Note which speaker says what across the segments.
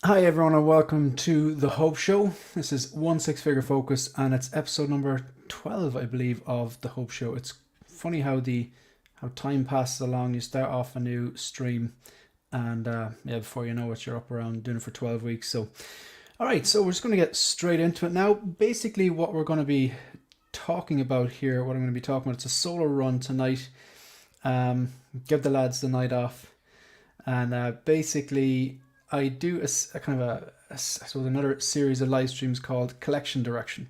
Speaker 1: Hi everyone and welcome to The Hope Show. This is One Six Figure Focus and it's episode number 12, I believe, of The Hope Show. It's funny how time passes along. You start off a new stream and before you know it, you're up around doing it for 12 weeks. So alright, so we're just going to get straight into it now. Basically what we're going to be talking about here, what I'm going to be talking about, it's a solo run tonight. Give the lads the night off and basically I do a kind of I suppose another series of live streams called Collection Direction,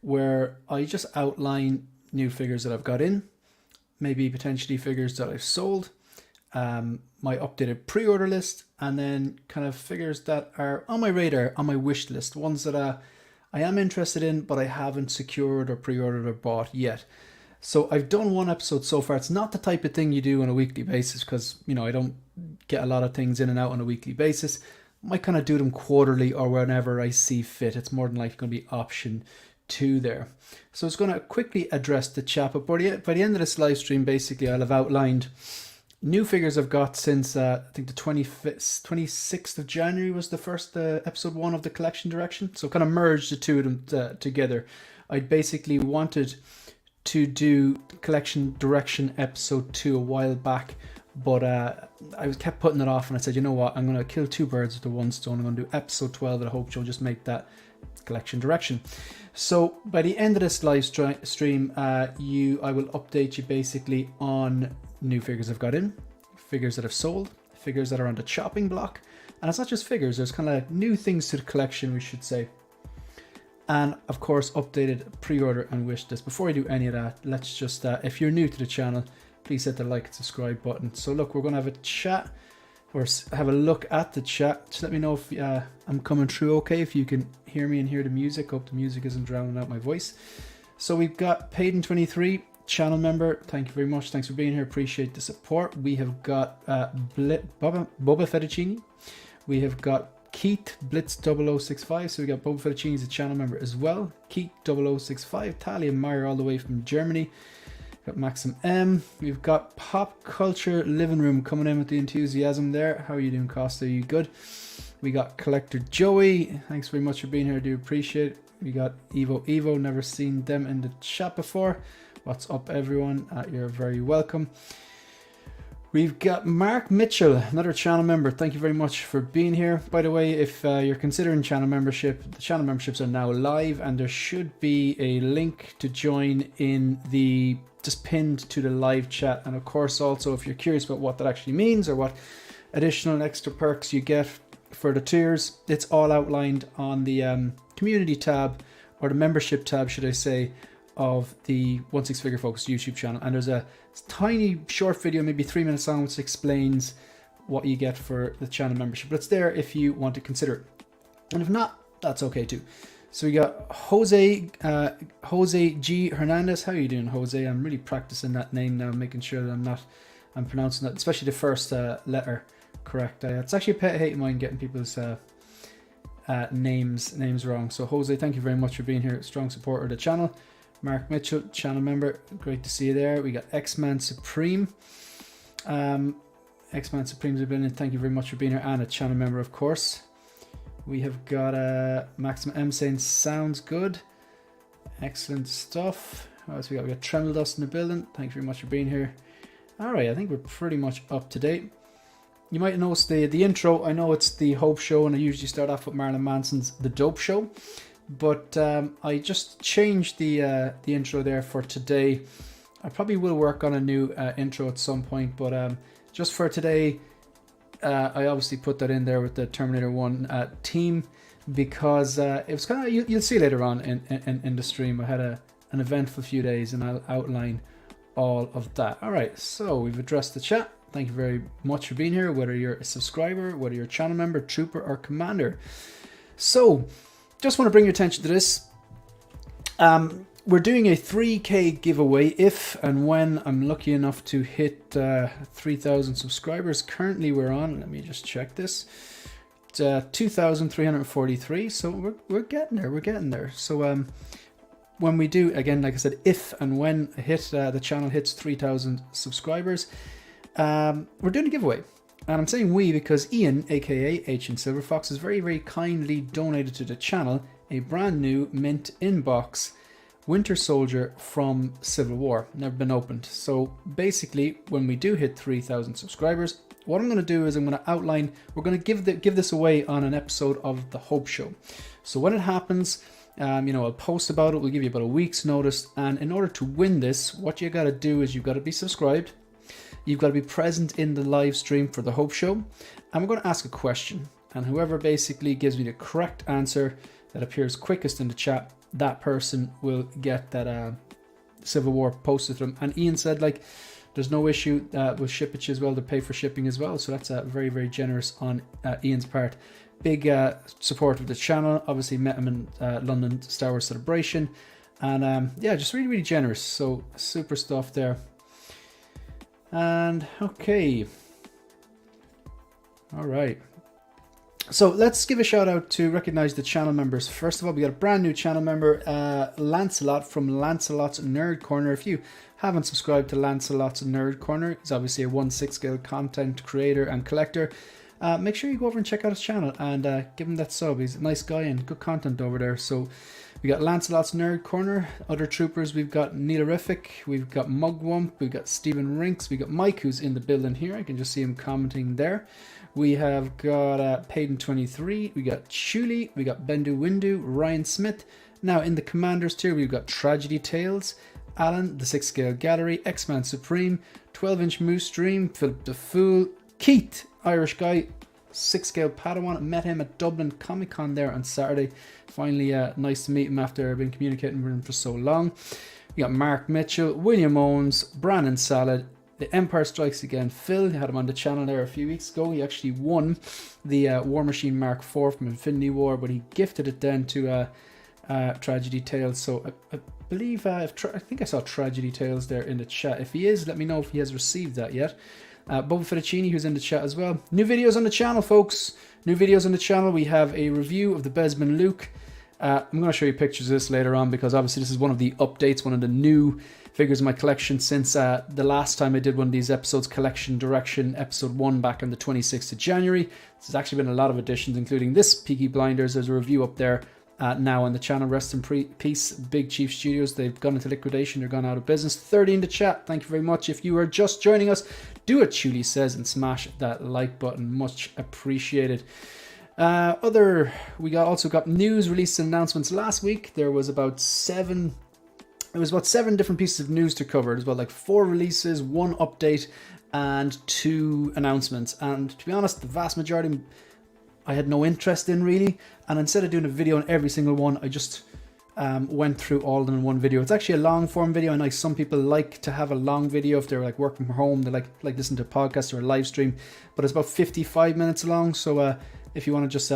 Speaker 1: where I just outline new figures that I've got in, maybe potentially figures that I've sold, my updated pre-order list, and then kind of figures that are on my radar, on my wish list, ones that I am interested in, but I haven't secured or pre-ordered or bought yet. So I've done one episode so far. It's not the type of thing you do on a weekly basis because, I don't get a lot of things in and out on a weekly basis. I might kind of do them quarterly or whenever I see fit. It's more than likely going to be option 2 there. So it's going to quickly address the chat. But by the end of this live stream, basically, I'll have outlined new figures I've got since I think the 26th of January was the first episode 1 of the Collection Direction. So kind of merged the two of them together. I basically wanted to do Collection Direction episode 2 a while back, but I kept putting it off, and I said, you know what, I'm going to kill two birds with the one stone. I'm going to do episode 12 of the Hope Show, just make that Collection Direction. So by the end of this live stream, I will update you basically on new figures I've got in, figures that I've sold, figures that are on the chopping block, and it's not just figures, there's kind of new things to the collection, we should say. And of course, updated pre-order and wish list. Before I do any of that, let's just, if you're new to the channel, please hit the like and subscribe button. So look, we're going to have a chat or have a look at the chat. Just let me know if I'm coming through okay, if you can hear me and hear the music. Hope the music isn't drowning out my voice. So we've got Payden23, channel member. Thank you very much. Thanks for being here. Appreciate the support. We have got Boba Fettuccini. We have got Keith Blitz 0065, so we got Boba Fettuccini as a channel member as well. Keith 0065, Talia Meyer all the way from Germany. Got Maxim M. We've got Pop Culture Living Room coming in with the enthusiasm there. How are you doing, Costa? Are you good? We got Collector Joey. Thanks very much for being here. I do appreciate it. We got Evo. Never seen them in the chat before. What's up, everyone? You're very welcome. We've got Mark Mitchell, another channel member. Thank you very much for being here. By the way, if you're considering channel membership, the channel memberships are now live, and there should be a link to join in the just pinned to the live chat. And of course, also, if you're curious about what that actually means or what additional and extra perks you get for the tiers, it's all outlined on the community tab, or the membership tab, should I say, of the One Six Figure Focus YouTube channel. And there's a tiny short video, maybe 3 minutes long, which explains what you get for the channel membership. But it's there if you want to consider it, and if not, that's okay too. So we got Jose G Hernandez. How are you doing, Jose? I'm really practicing that name now, making sure that I'm pronouncing that, especially the first letter correct. It's actually a pet hate of mine, getting people's names wrong. So Jose, thank you very much for being here, strong supporter of the channel. Mark Mitchell, channel member, great to see you there. We got X-Man Supreme. X-Man Supreme's been in. Thank you very much for being here, and a channel member, of course. We have got Maxim M saying sounds good. Excellent stuff. What else we got? We got Tremble Dust in the building. Thank you very much for being here. All right, I think we're pretty much up to date. You might notice the intro. I know it's the Hope Show, and I usually start off with Marilyn Manson's The Dope Show. But I just changed the intro there for today. I probably will work on a new intro at some point, but just for today, I obviously put that in there with the Terminator 1 team, because it was kind of, you'll see later on in the stream, I had an eventful few days, and I'll outline all of that. All right, so we've addressed the chat. Thank you very much for being here, whether you're a subscriber, whether you're a channel member, trooper, or commander. So just want to bring your attention to this. We're doing a 3K giveaway if and when I'm lucky enough to hit 3,000 subscribers. Currently we're on, let me just check this, it's 2,343, so we're getting there. So when we do, again, like I said, if and when the channel hits 3,000 subscribers, we're doing a giveaway. And I'm saying we because Ian, aka Ancient Silver Fox, has very, very kindly donated to the channel a brand new mint inbox Winter Soldier from Civil War. Never been opened. So basically, when we do hit 3,000 subscribers, what I'm going to do is I'm going to outline, we're going to give this away on an episode of The Hope Show. So when it happens, I'll post about it. We'll give you about a week's notice. And in order to win this, what you got to do is you've got to be subscribed. You've got to be present in the live stream for The Hope Show. And we're going to ask a question. And whoever basically gives me the correct answer that appears quickest in the chat, that person will get that Civil War posted to them. And Ian said, like, there's no issue with shippage as well, to pay for shipping as well. So that's very, very generous on Ian's part. Big support of the channel. Obviously met him in London Star Wars Celebration. And yeah, just really, really generous. So super stuff there. And okay. All right. So let's give a shout out to recognize the channel members. First of all, we got a brand new channel member, Lancelot from Lancelot's Nerd Corner. If you haven't subscribed to Lancelot's Nerd Corner, he's obviously a 1/6 scale content creator and collector. Make sure you go over and check out his channel and give him that sub. He's a nice guy and good content over there. So we got Lancelot's Nerd Corner. Other troopers, we've got Neelerific, we've got Mugwump, we've got Stephen Rinks, we got Mike, who's in the building here. I can just see him commenting there. We have got Payden23, we got Chuli, we got Bendu Windu, Ryan Smith. Now in the commanders tier, we've got Tragedy Tales, Alan, the 6 scale gallery, X-Man Supreme, 12-inch Moose Dream, Philip the Fool, Keith, Irish guy, 6 scale Padawan. Met him at Dublin Comic Con there on Saturday. Finally, nice to meet him after I've been communicating with him for so long. We got Mark Mitchell, William Owens, Brandon Salad, The Empire Strikes Again, Phil. Had him on the channel there a few weeks ago. He actually won the War Machine Mark IV from Infinity War, but he gifted it then to Tragedy Tales. So I believe, I think I saw Tragedy Tales there in the chat. If he is, let me know if he has received that yet. Boba Fettuccini, who's in the chat as well. New videos on the channel, folks. New videos on the channel. We have a review of the Besman Luke. I'm going to show you pictures of this later on because obviously this is one of the updates, one of the new figures in my collection since the last time I did one of these episodes, Collection Direction, episode 1 back on the 26th of January. There's actually been a lot of additions, including this Peaky Blinders. There's a review up there now on the channel. Rest in peace, Big Chief Studios. They've gone into liquidation. They're gone out of business. 30 in the chat. Thank you very much. If you are just joining us, do what Chuli says and smash that like button. Much appreciated. We also got news release and announcements last week. There was about 7 different pieces of news to cover. There's about like 4 releases, 1 update, and 2 announcements. And to be honest, the vast majority I had no interest in really. And instead of doing a video on every single one, I just went through all of them in one video. It's actually a long form video. I know some people like to have a long video if they're like working from home. They like listen to a podcast or a live stream, but it's about 55 minutes long. So if you want to just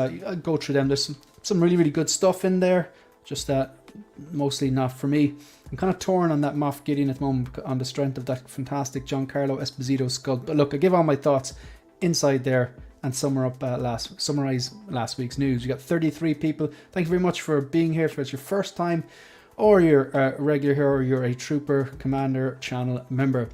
Speaker 1: go through them, there's some really, really good stuff in there. Just mostly not for me. I'm kind of torn on that Moff Gideon at the moment on the strength of that fantastic Giancarlo Esposito sculpt. But look, I give all my thoughts inside there and summarize last week's news. You got 33 people. Thank you very much for being here. If it's your first time, or you're a regular here, or you're a trooper, commander, channel member.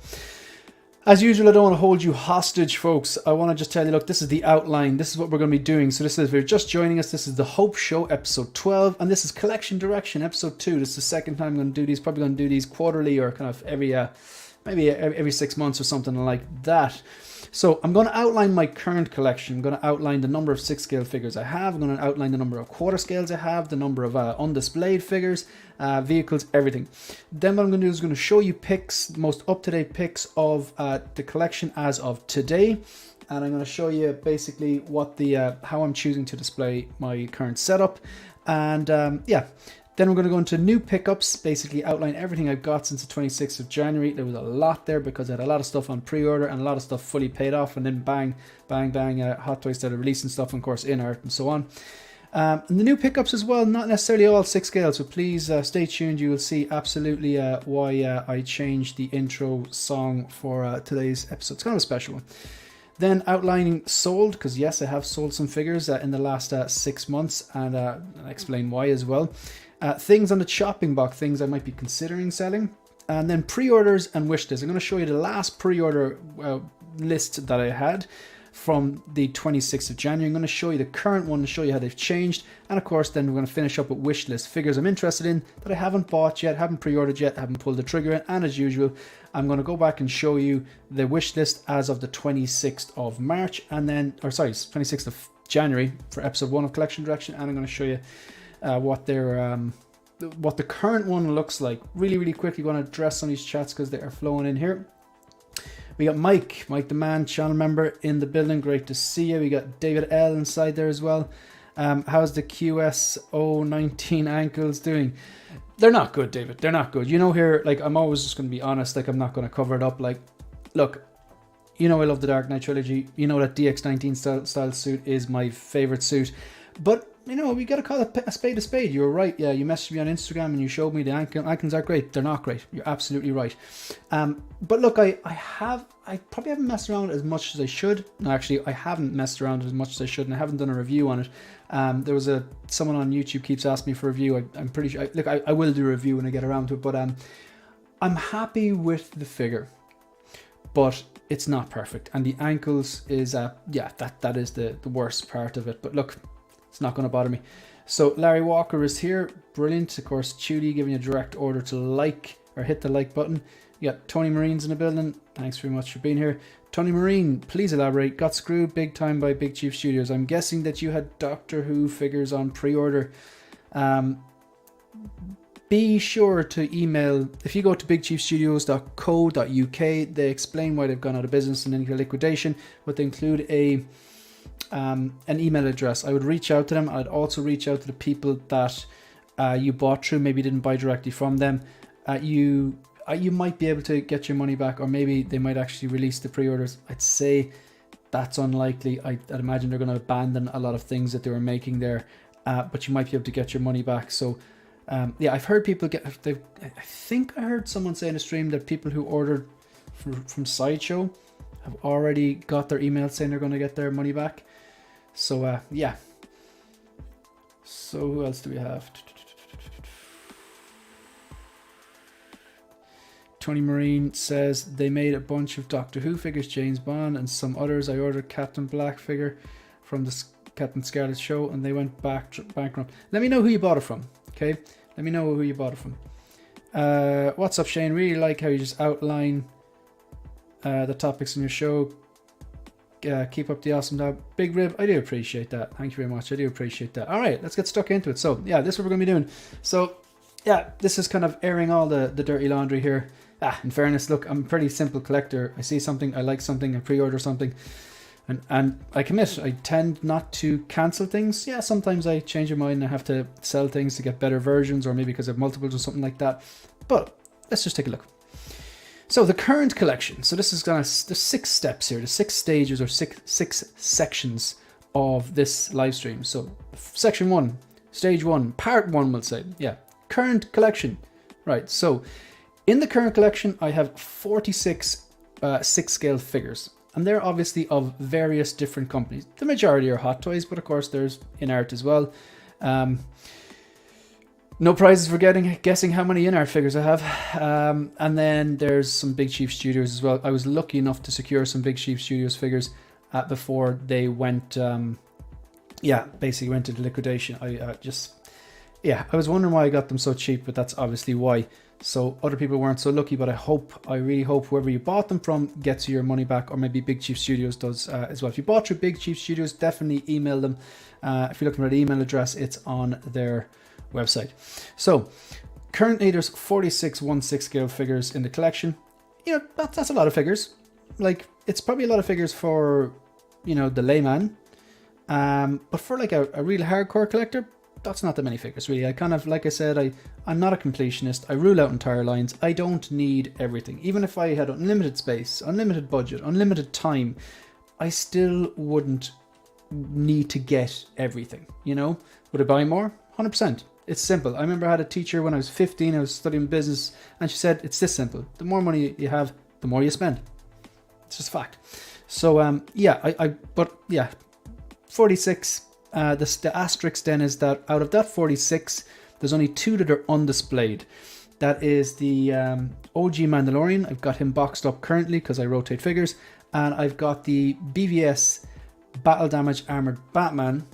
Speaker 1: As usual, I don't want to hold you hostage, folks. I want to just tell you, look, this is the outline. This is what we're going to be doing. So this is, if you're just joining us, this is The Hope Show, episode 12. And this is Collection Direction, episode 2. This is the second time I'm going to do these. Probably going to do these quarterly or kind of maybe every 6 months or something like that. So I'm going to outline my current collection. I'm going to outline the number of 6 scale figures I have. I'm going to outline the number of quarter scales I have, the number of undisplayed figures, vehicles, everything. Then what I'm going to do is going to show you pics, most up-to-date pics of the collection as of today. And I'm going to show you basically what how I'm choosing to display my current setup. And yeah. Then we're going to go into new pickups, basically outline everything I've got since the 26th of January. There was a lot there because I had a lot of stuff on pre-order and a lot of stuff fully paid off. And then bang, bang, bang, Hot Toys started releasing stuff, and of course, INART and so on. And the new pickups as well, not necessarily all 6 scale. So please stay tuned. You will see absolutely why I changed the intro song for today's episode. It's kind of a special one. Then outlining sold, because yes, I have sold some figures in the last 6 months, and I'll explain why as well. Things on the chopping block, things I might be considering selling. And then pre-orders and wish lists. I'm going to show you the last pre-order list that I had. from the 26th of January. I'm going to show you the current one to show you how they've changed. And of course, then we're going to finish up with Wishlist, figures I'm interested in that I haven't bought yet, haven't pre-ordered yet, haven't pulled the trigger in. And as usual, I'm going to go back and show you the Wishlist as of the 26th of March and then, 26th of January for episode 1 of Collection Direction. And I'm going to show you what the current one looks like. Really quickly going to address some of these chats because they are flowing in here. We got Mike the man, channel member in the building. Great to see you. We got David L inside there as well. How's the QS019 ankles doing? They're not good, David. They're not good. You know, here, like, I'm always just going to be honest. Like, I'm not going to cover it up. Like, look, you know I love the Dark Knight trilogy. You know that DX19 style suit is my favorite suit. But, you know, we got to call it a spade a spade. You were right. Yeah, you messaged me on Instagram and you showed me the ankles are great. They're not great. You're absolutely right. But look, I probably haven't messed around as much as I should. No, actually, I haven't messed around as much as I should, and I haven't done a review on it. There was someone on YouTube keeps asking me for a review. I'm pretty sure. Look, I will do a review when I get around to it. But I'm happy with the figure, but it's not perfect. And the ankles is that is the worst part of it. But look, it's not going to bother me. So Larry Walker is here. Brilliant. Of course, Chudi giving you a direct order to like or hit the like button. You got Tony Marine's in the building. Thanks very much for being here. Tony Marine, please elaborate. Got screwed big time by Big Chief Studios. I'm guessing that you had Doctor Who figures on pre-order. Be sure to email, if you go to bigchiefstudios.co.uk, they explain why they've gone out of business and into liquidation, but they include an email address. I would reach out to them. I'd also reach out to the people that you bought through, maybe didn't buy directly from them. You might be able to get your money back, or maybe they might actually release the pre-orders. I'd say that's unlikely. I'd imagine they're going to abandon a lot of things that they were making there, but you might be able to get your money back. So yeah, I've heard people I think I heard someone say in a stream that people who ordered from Sideshow have already got their email saying they're going to get their money back. So yeah. So who else do we have? Tony Marine says they made a bunch of Doctor Who figures, James Bond and some others. I ordered Captain Black figure from the Captain Scarlet show and they went bankrupt. Let me know who you bought it from, okay? Let me know who you bought it from. What's up, Shane? Really like how you just outline the topics in your show. Keep up the awesome job. Big Rib, I do appreciate that. Thank you very much. I do appreciate that. All right, let's get stuck into it. So yeah, this is what we're going to be doing. So yeah, this is kind of airing all the dirty laundry here. In fairness, look, I'm a pretty simple collector. I see something, I like something, I pre-order something, and I commit. I tend not to cancel things. Yeah, sometimes I change my mind and I have to sell things to get better versions, or maybe because I have multiples or something like that. But let's just take a look. So the current collection. So this is there's 6 steps here, the 6 stages or six sections of this live stream. So section 1, stage 1, part 1, we'll say. Yeah, current collection. Right, so in the current collection, I have 46 6-scale figures. And they're obviously of various different companies. The majority are Hot Toys, but of course there's INART as well. No prizes for guessing how many INART figures I have. And then there's some Big Chief Studios as well. I was lucky enough to secure some Big Chief Studios figures before they went, basically went into liquidation. I was wondering why I got them so cheap, but that's obviously why. So other people weren't so lucky, but I really hope whoever you bought them from gets your money back, or maybe Big Chief Studios does as well. If you bought through Big Chief Studios, definitely email them. If you're looking for the email address, it's on their website. So currently there's 46 1/6 scale figures in the collection. You know, that's a lot of figures. Like, it's probably a lot of figures for, you know, the layman. But for like a real hardcore collector, that's not that many figures, really. I kind of, like I said, I'm not a completionist. I rule out entire lines. I don't need everything. Even if I had unlimited space, unlimited budget, unlimited time, I still wouldn't need to get everything, you know? Would I buy more? 100%. It's simple. I remember I had a teacher when I was 15, I was studying business, and she said, it's this simple. The more money you have, the more you spend. It's just a fact. So, 46. The asterisk then is that out of that 46, there's only 2 that are undisplayed. That is the OG Mandalorian. I've got him boxed up currently because I rotate figures. And I've got the BVS Battle Damage Armored Batman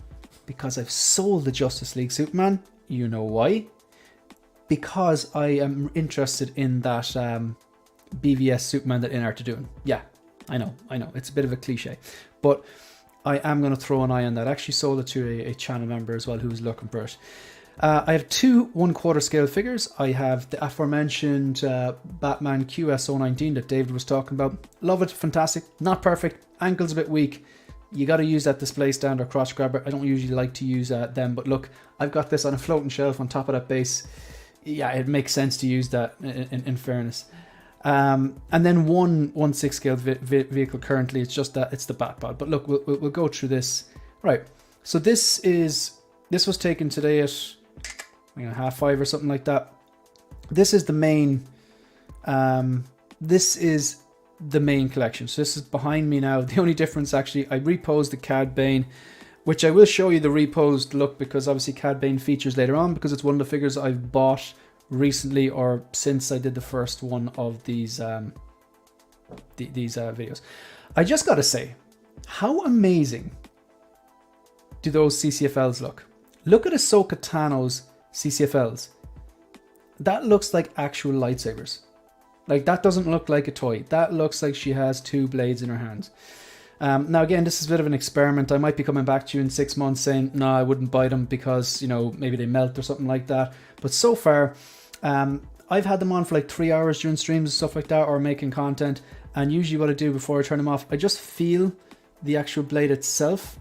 Speaker 1: because I've sold the Justice League Superman. You know why? Because I am interested in that BVS Superman that INART are doing. Yeah, I know. It's a bit of a cliche. But I am going to throw an eye on that. I actually sold it to a channel member as well who was looking for it. I have 2 1/4 scale figures. I have the aforementioned Batman QS019 that David was talking about. Love it, fantastic. Not perfect, ankle's a bit weak. You got to use that display stand or cross grabber. I don't usually like to use them, but look, I've got this on a floating shelf on top of that base. Yeah, it makes sense to use that in fairness. And then one 1/6 scale vehicle currently. It's just that it's the Batpod. But look, we'll go through this. Right. So this was taken today at 5:30 or something like that. This is the main. This is the main collection. So this is behind me now. The only difference, actually, I reposed the Cad Bane, which I will show you the reposed look, because obviously Cad Bane features later on, because it's one of the figures I've bought recently or since I did the first one of these videos. I just gotta say, how amazing do those CCFLs look? Look at Ahsoka Tano's CCFLs. That looks like actual lightsabers. Like, that doesn't look like a toy. That looks like she has 2 blades in her hands. Now, again, this is a bit of an experiment. I might be coming back to you in 6 months saying, no, I wouldn't buy them because, maybe they melt or something like that. But so far, I've had them on for like 3 hours during streams and stuff like that, or making content. And usually what I do before I turn them off, I just feel the actual blade itself.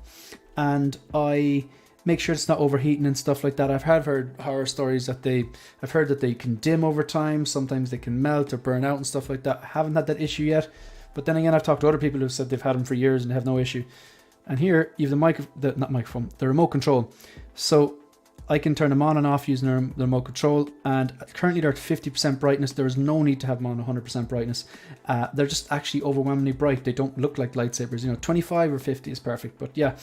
Speaker 1: And I make sure it's not overheating and stuff like that. I've heard horror stories that I've heard that they can dim over time. Sometimes they can melt or burn out and stuff like that. I haven't had that issue yet. But then again, I've talked to other people who've said they've had them for years and have no issue. And here you have the remote control. So I can turn them on and off using the remote control. And currently they're at 50% brightness. There is no need to have them on 100% brightness. They're just actually overwhelmingly bright. They don't look like lightsabers. 25 or 50 is perfect. But yeah,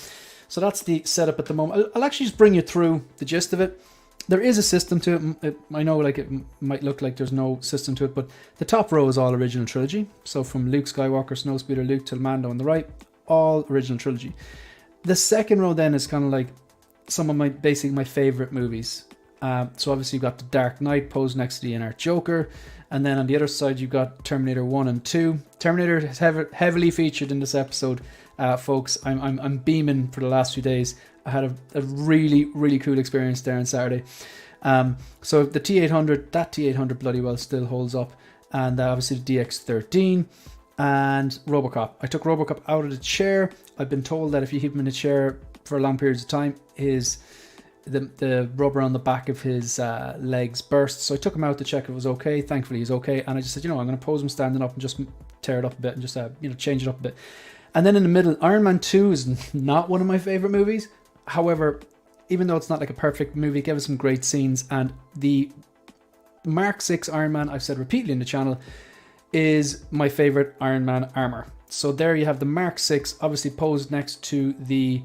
Speaker 1: so that's the setup at the moment. I'll actually just bring you through the gist of it. There is a system to it. I know like it might look like there's no system to it, but the top row is all original trilogy. So from Luke Skywalker, Snowspeeder, Luke till Mando on the right, all original trilogy. The second row then is kind of like some of my favorite movies. So obviously you've got The Dark Knight posed next to the INART Joker. And then on the other side, you've got Terminator 1 and 2. Terminator is heavily featured in this episode, folks. I'm beaming for the last few days. I had a really, really cool experience there on Saturday. So the T800, that T800 bloody well still holds up. And obviously the DX13 and Robocop. I took Robocop out of the chair. I've been told that if you keep him in a chair for long periods of time, the rubber on the back of his legs bursts. So I took him out to check if it was okay. Thankfully he's okay. And I just said, I'm going to pose him standing up and just tear it up a bit and just change it up a bit. And then in the middle, Iron Man 2 is not one of my favorite movies. However, even though it's not like a perfect movie, it gave us some great scenes. And the Mark 6 Iron Man, I've said repeatedly in the channel, is my favorite Iron Man armor. So there you have the Mark 6, obviously posed next to the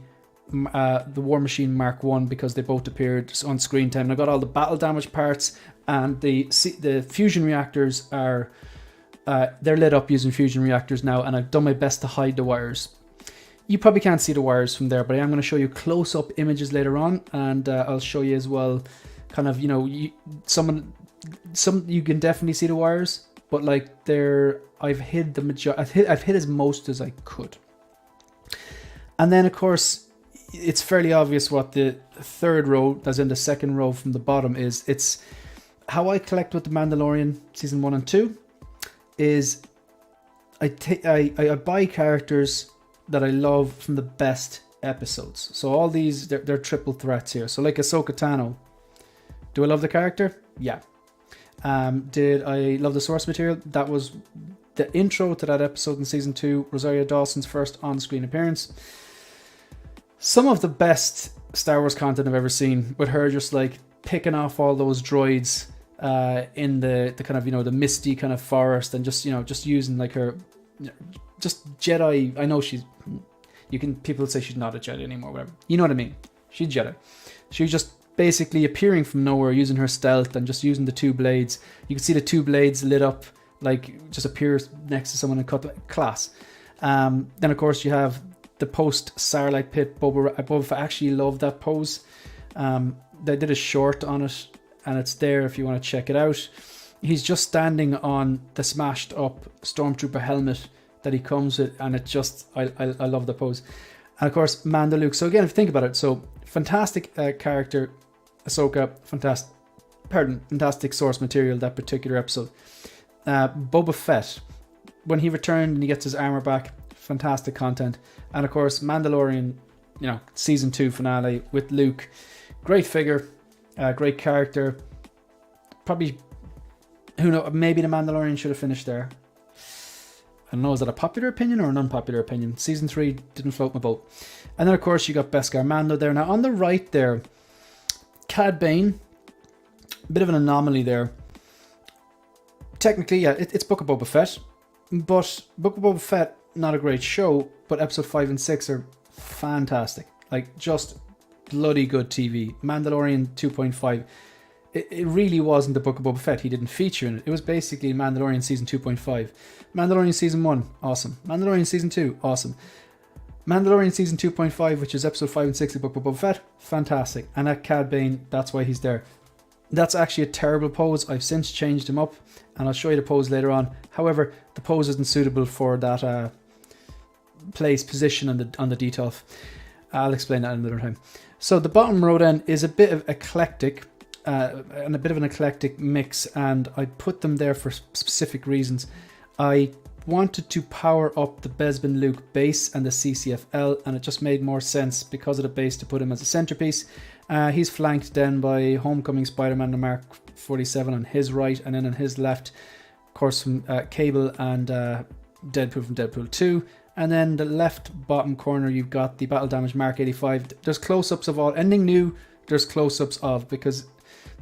Speaker 1: War Machine Mark 1, because they both appeared on screen time. And I got all the battle damage parts, and the fusion reactors are they're lit up using fusion reactors now, and I've done my best to hide the wires. You probably can't see the wires from there, but I am going to show you close-up images later on, and I'll show you as well, kind of, some you can definitely see the wires, but like I've hid I've hid as most as I could. And then of course, it's fairly obvious what the third row, as in the second row from the bottom, is. It's how I collect with The Mandalorian season 1 and 2 is I buy characters that I love from the best episodes. So all these, they're triple threats here. So like Ahsoka Tano. Do I love the character? Yeah. Did I love the source material? That was the intro to that episode in season 2, Rosario Dawson's first on-screen appearance. Some of the best Star Wars content I've ever seen, with her just like picking off all those droids in the kind of, the misty kind of forest, and just using like her, just Jedi. I know people say she's not a Jedi anymore, whatever. You know what I mean? She's Jedi. She's just basically appearing from nowhere, using her stealth and just using the 2 blades. You can see the 2 blades lit up, like just appears next to someone and cut the class. Then of course you have the post Starlight Pit Boba Fett. I actually love that pose. They did a short on it, and it's there if you want to check it out. He's just standing on the smashed up Stormtrooper helmet that he comes with, and it just, I love the pose. And of course, Mando Luke. So again, if you think about it, so fantastic character, Ahsoka, fantastic source material, that particular episode. Boba Fett, when he returned and he gets his armor back, fantastic content. And of course, Mandalorian, season 2 finale with Luke. Great figure, great character. Probably, who knows, maybe the Mandalorian should have finished there. I don't know, is that a popular opinion or an unpopular opinion? Season 3 didn't float my boat. And then, of course, you got Beskar Mando there. Now, on the right there, Cad Bane, a bit of an anomaly there. Technically, yeah, it's Book of Boba Fett. But Book of Boba Fett, not a great show, but episode 5 and 6 are fantastic. Like, just bloody good TV. Mandalorian 2.5. It really wasn't the Book of Boba Fett. He didn't feature in it. It was basically Mandalorian season 2.5. Mandalorian season 1, awesome. Mandalorian season 2, awesome. Mandalorian season 2.5, which is episode 5 and 6 of Book of Boba Fett, fantastic. And that Cad Bane, that's why he's there. That's actually a terrible pose. I've since changed him up, and I'll show you the pose later on. However, the pose isn't suitable for that position on the DTOF. I'll explain that another time. So the bottom row then is a bit of eclectic, and a bit of an eclectic mix, and I put them there for specific reasons. I wanted to power up the Bespin Luke base and the CCFL, and it just made more sense because of the base to put him as a centerpiece. He's flanked then by Homecoming Spider-Man, the Mark 47 on his right, and then on his left, of course, from Cable and Deadpool from Deadpool 2. And then the left bottom corner, you've got the Battle Damage Mark 85. There's close-ups of all, anything new, there's close-ups of, because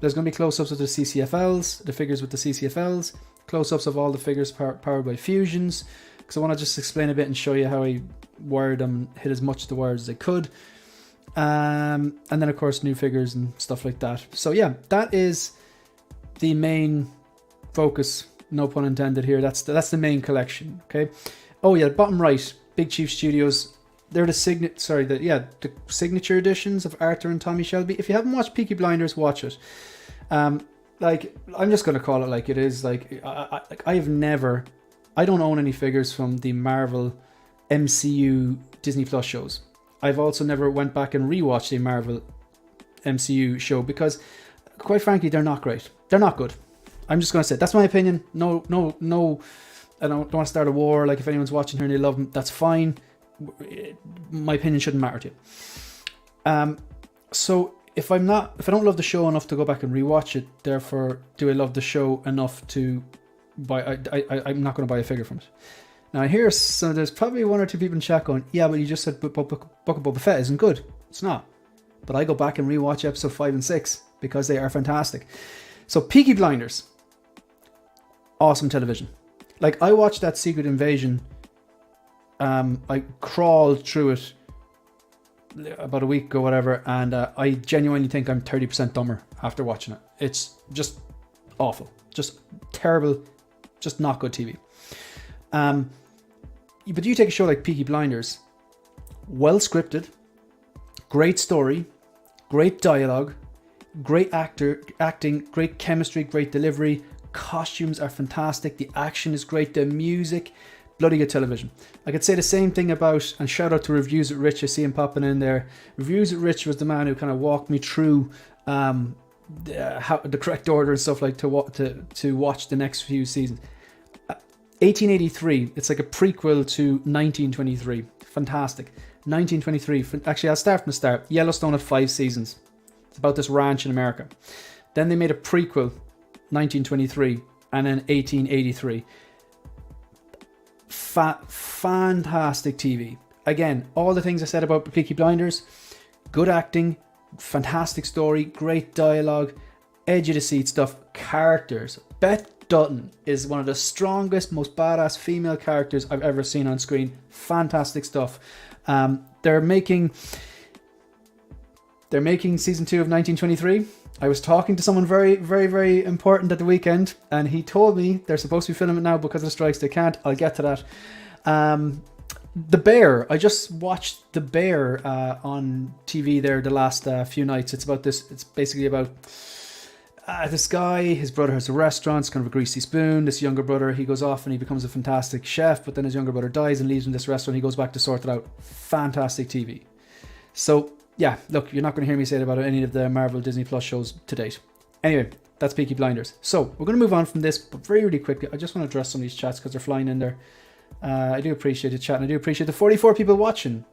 Speaker 1: there's going to be close-ups of the CCFLs, the figures with the CCFLs, close-ups of all the figures powered by fusions, because I want to just explain a bit and show you how I wired them, hit as much of the wires as I could. And then, of course, new figures and stuff like that. So, yeah, that is the main focus, no pun intended here. That's the main collection, okay? Oh, yeah, bottom right, Big Chief Studios. They're the signature editions of Arthur and Tommy Shelby. If you haven't watched Peaky Blinders, watch it. I'm just going to call it like it is. Like, I don't own any figures from the Marvel MCU Disney Plus shows. I've also never went back and rewatched the Marvel MCU show because, quite frankly, they're not great. They're not good. I'm just going to say, that's my opinion. No, I don't want to start a war. Like, if anyone's watching here and they love them, that's fine. My opinion shouldn't matter to you. So if I don't love the show enough to go back and rewatch it, therefore, do I love the show enough to buy? I'm not going to buy a figure from it. Now so there's probably one or two people in chat going, yeah, but you just said Book of Boba Fett isn't good. It's not. But I go back and rewatch episode 5 and 6 because they are fantastic. So Peaky Blinders, awesome television. Like, I watched that Secret Invasion. I crawled through it about a week ago, whatever, and I genuinely think I'm 30% dumber after watching it. It's just awful, just terrible, just not good TV. But you take a show like Peaky Blinders, well scripted, great story, great dialogue, great acting, great chemistry, great delivery, costumes are fantastic, the action is great, the music, bloody good television. I could say the same thing about, and shout out to Reviews with Rich, I see him popping in there. Reviews with Rich was the man who kind of walked me through the correct order and stuff, like to watch the next few seasons. 1883, it's like a prequel to 1923. Fantastic. 1923, actually I'll start from the start. Yellowstone had 5 seasons. It's about this ranch in America. Then they made a prequel, 1923, and then 1883. Fantastic TV. Again, all the things I said about Peaky Blinders, good acting, fantastic story, great dialogue, edge of the seat stuff, characters. Beth Dutton is one of the strongest, most badass female characters I've ever seen on screen. Fantastic stuff. They're making season 2 of 1923. I was talking to someone very, very, very important at the weekend, and he told me they're supposed to be filming it now because of the strikes. They can't. I'll get to that. The Bear. I just watched The Bear on TV there the last few nights. It's about this. It's basically about this guy. His brother has a restaurant. It's kind of a greasy spoon. This younger brother, he goes off and he becomes a fantastic chef. But then his younger brother dies and leaves him this restaurant. He goes back to sort it out. Fantastic TV. So yeah, look, you're not going to hear me say it about any of the Marvel Disney Plus shows to date. Anyway, that's Peaky Blinders. So we're going to move on from this, but very, really quickly, I just want to address some of these chats because they're flying in there. I do appreciate the chat, and I do appreciate the 44 people watching.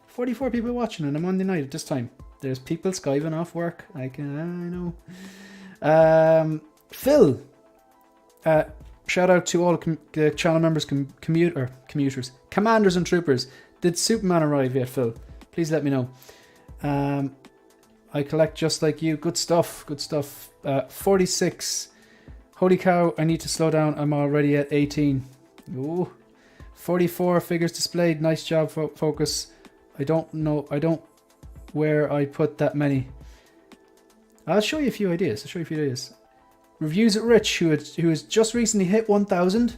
Speaker 1: 44 people watching on a Monday night at this time. There's people skiving off work. I know. Phil. Shout out to all the channel members, commuters, commanders and troopers. Did Superman arrive yet, Phil? Please let me know. I collect just like you. Good stuff. 46. Holy cow, I need to slow down. I'm already at 18. Ooh. 44 figures displayed. Nice job, Focus. I don't know where I put that many. I'll show you a few ideas. Reviews at Rich, who has just recently hit 1,000.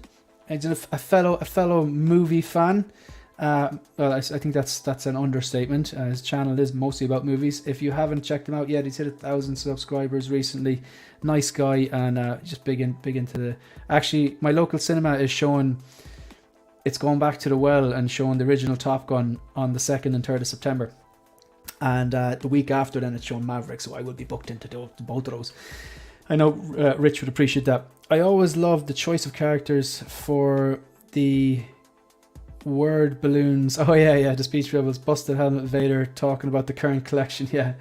Speaker 1: He's a fellow movie fan. Well, I think that's an understatement. His channel is mostly about movies. If you haven't checked him out yet, he's hit 1,000 subscribers recently. Nice guy, and just big into the. Actually, my local cinema is showing. It's going back to the well and showing the original Top Gun on the 2nd and 3rd of September. And the week after, then it's showing Maverick, so I will be booked into both of those. I know Rich would appreciate that. I always love the choice of characters for the word balloons. Oh yeah, the Speech Rebels, Busted Helmet Vader, talking about the current collection. Yeah,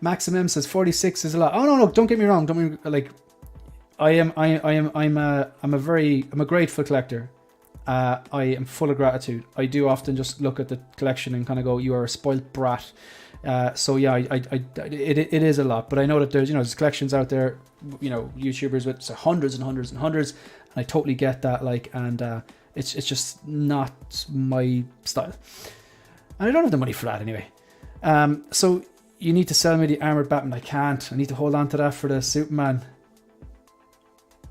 Speaker 1: Maxim M says 46 is a lot. Oh no, don't get me wrong. I'm a grateful collector. I am full of gratitude. I do often just look at the collection and kind of go, "You are a spoilt brat." So yeah, it is a lot, but I know that there's collections out there, YouTubers with hundreds and hundreds and hundreds, and I totally get that. And it's just not my style, and I don't have the money for that anyway. So you need to sell me the armored Batman. I can't. I need to hold on to that for the Superman.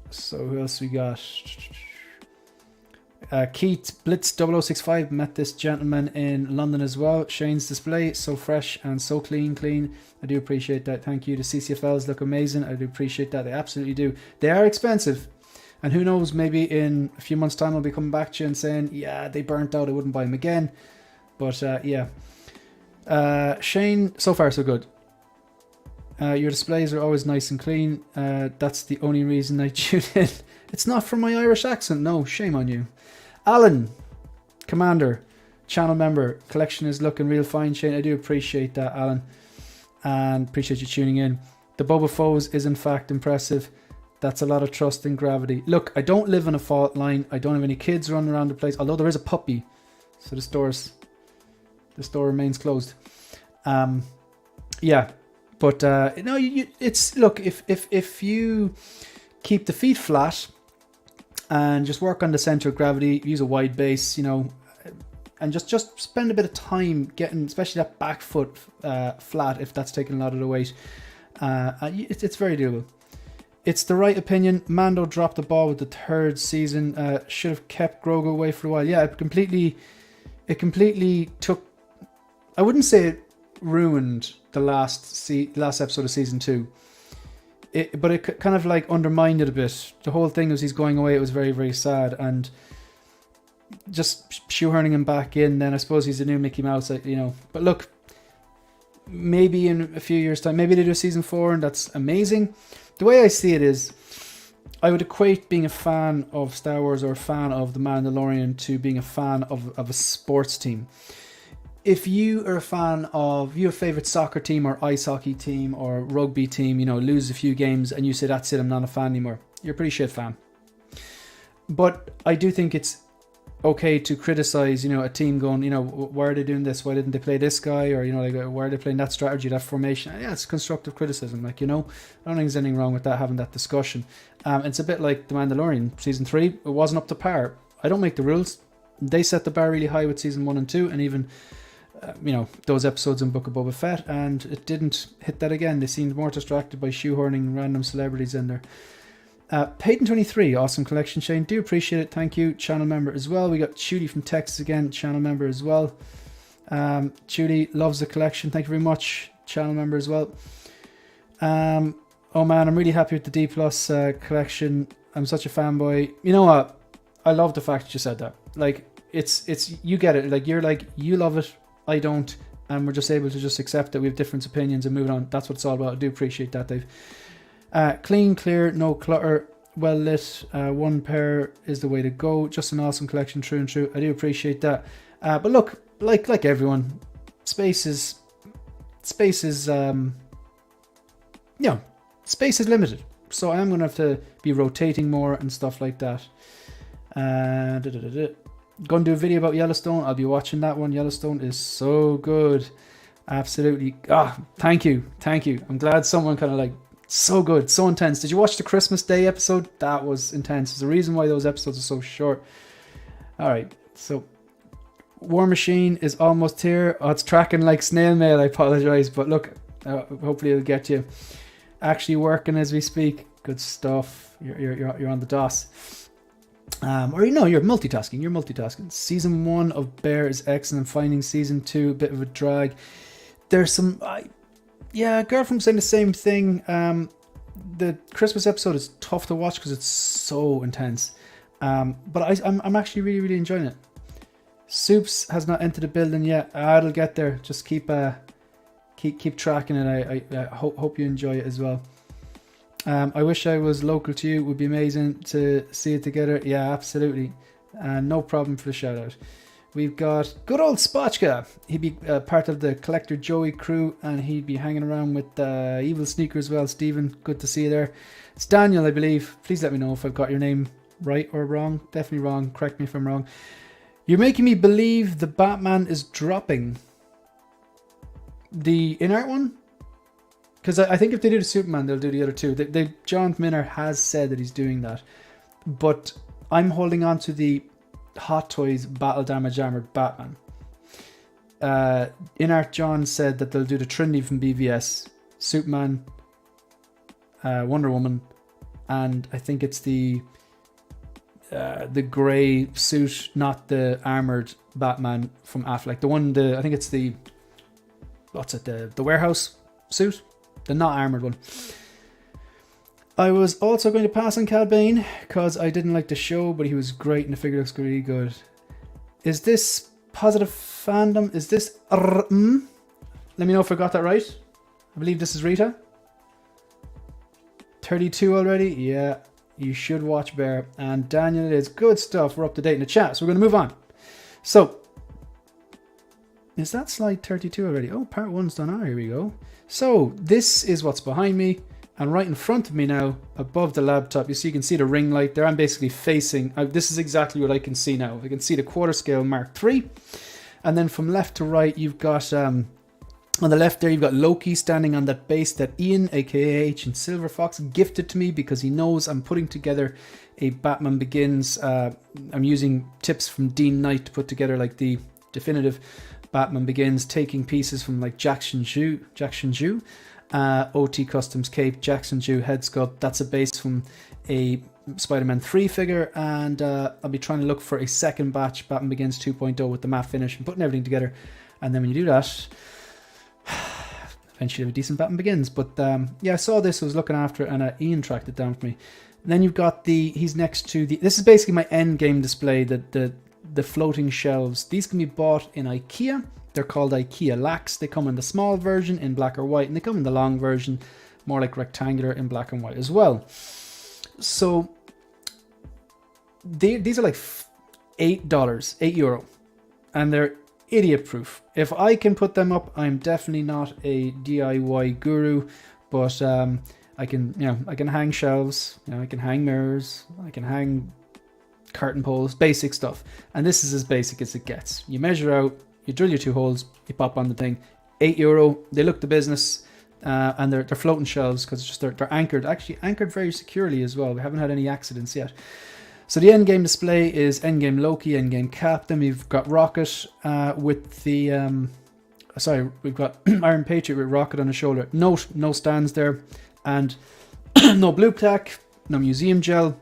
Speaker 1: So who else we got? Keith Blitz 0065 met this gentleman in London as well. Shane's display, so fresh and so clean. I do appreciate that. Thank you. The CCFLs look amazing. I do appreciate that. They absolutely do. They are expensive, and who knows, maybe in a few months time I'll be coming back to you and saying, yeah, they burnt out, I wouldn't buy them again. But yeah, Shane, so far so good. Your displays are always nice and clean. That's the only reason I tune in. It's not from my Irish accent. No, shame on you. Alan, Commander, channel member, collection is looking real fine, Shane. I do appreciate that, Alan, and appreciate you tuning in. The Boba Foes is in fact impressive. That's a lot of trust in gravity. Look, I don't live in a fault line. I don't have any kids running around the place, although there is a puppy, so the store remains closed. Yeah, but no, it's look, if you keep the feet flat and just work on the center of gravity, use a wide base, and just spend a bit of time getting, especially that back foot flat, if that's taking a lot of the weight. It's very doable. It's the right opinion. Mando dropped the ball with the 3rd season. Should have kept Grogu away for a while. Yeah, it completely took. I wouldn't say it ruined the last episode of season 2. But it kind of undermined it a bit. The whole thing was he's going away. It was very, very sad, and just shoehorning him back in. Then I suppose he's the new Mickey Mouse, But look, maybe in a few years' time, maybe they do season 4, and that's amazing. The way I see it is, I would equate being a fan of Star Wars or a fan of The Mandalorian to being a fan of a sports team. If you are a fan of your favorite soccer team or ice hockey team or rugby team, lose a few games and you say, that's it, I'm not a fan anymore. You're a pretty shit fan. But I do think it's okay to criticize, a team going, why are they doing this? Why didn't they play this guy? Or, why are they playing that strategy, that formation? Yeah, it's constructive criticism. I don't think there's anything wrong with that, having that discussion. It's a bit like The Mandalorian. Season 3, it wasn't up to par. I don't make the rules. They set the bar really high with season 1 and 2, and even those episodes in Book of Boba Fett, and it didn't hit that again. They seemed more distracted by shoehorning random celebrities in there. Peyton23, awesome collection, Shane. Do appreciate it. Thank you. Channel member as well. We got Judy from Texas again, channel member as well. Judy loves the collection. Thank you very much. Channel member as well. Oh man, I'm really happy with the D Plus collection. I'm such a fanboy. You know what? I love the fact that you said that. Like, it's you get it. Like, you're like, you love it, I don't, and we're just able to just accept that we have different opinions and move on. That's what it's all about. I do appreciate that, Dave. Clean, clear, no clutter, well lit. One pair is the way to go. Just an awesome collection, true and true. I do appreciate that. But look, like everyone, space is space is limited. So I am going to have to be rotating more and stuff like that. Going to do a video about Yellowstone. I'll be watching that one. Yellowstone is so good. Absolutely. Thank you. I'm glad someone kind of like, so good, so intense. Did you watch the Christmas Day episode? That was intense. There's a reason why those episodes are so short. All right, so War Machine is almost here. Oh, it's tracking like snail mail. I apologize, but look, hopefully it'll get you actually working as we speak. Good stuff. You're on the DOS. Or you know, you're multitasking. Season 1 of Bear is excellent. Finding season 2 a bit of a drag. There's some yeah, girlfriend saying the same thing. The Christmas episode is tough to watch because it's so intense. But I'm actually really enjoying it. Soups has not entered the building yet. It'll get there. Just keep tracking it. I hope you enjoy it as well. I wish I was local to you. It would be amazing to see it together. Yeah, absolutely. No problem for the shout out. We've got good old Spotchka. He'd be part of the Collector Joey crew, and he'd be hanging around with Evil Sneaker as well. Stephen, good to see you there. It's Daniel, I believe. Please let me know if I've got your name right or wrong. Definitely wrong. Correct me if I'm wrong. You're making me believe the Batman is dropping. The INART one? Because I think if they do the Superman, they'll do the other two. John Minner has said that he's doing that. But I'm holding on to the Hot Toys Battle Damage Armored Batman. INART John said that they'll do the Trinity from BVS, Superman, Wonder Woman, and I think it's the grey suit, not the armored Batman from Affleck. I think it's the warehouse suit, the not armored one. I was also going to pass on Cal Bane because I didn't like the show, but he was great and the figure looks really good. Is this positive fandom? Is this Let me know if I got that right. I believe this is Rita. 32 already? Yeah, you should watch Bear. And Daniel, it is good stuff. We're up to date in the chat, so we're going to move on. So, is that slide 32 already? Oh, part 1's done. Here we go. So, this is what's behind me. And right in front of me now, above the laptop, you can see the ring light there. I'm basically facing, this is exactly what I can see now. I can see the quarter scale Mark III. And then from left to right, you've got, on the left there, you've got Loki standing on that base that Ian, aka Ancient Silver Fox, gifted to me because he knows I'm putting together a Batman Begins. I'm using tips from Dean Knight to put together like the definitive Batman Begins, taking pieces from like Jackson Ju, OT Customs Cape, Jackson Jew head sculpt. That's a base from a Spider-Man 3 figure, and I'll be trying to look for a second batch Batman Begins 2.0 with the matte finish and putting everything together. And then when you do that, eventually have a decent Batman Begins. But yeah, I saw this, I was looking after it, and Ian tracked it down for me. And then you've got he's next to this is basically my end game display, the floating shelves. These can be bought in IKEA. They're called IKEA Lax. They come in the small version in black or white, and they come in the long version, more like rectangular, in black and white as well. So these are like €8, and they're idiot proof. If I can put them up, I'm definitely not a DIY guru, but I can hang shelves, I can hang mirrors, I can hang curtain poles, basic stuff. And this is as basic as it gets. You measure out, you drill your 2 holes, you pop on the thing. €8. They look the business, and they're floating shelves because they're anchored, actually anchored very securely as well. We haven't had any accidents yet. So the endgame display is endgame Loki, endgame Captain. We've got Rocket with the we've got Iron Patriot with Rocket on his shoulder. No stands there, and no blue tack. no museum gel.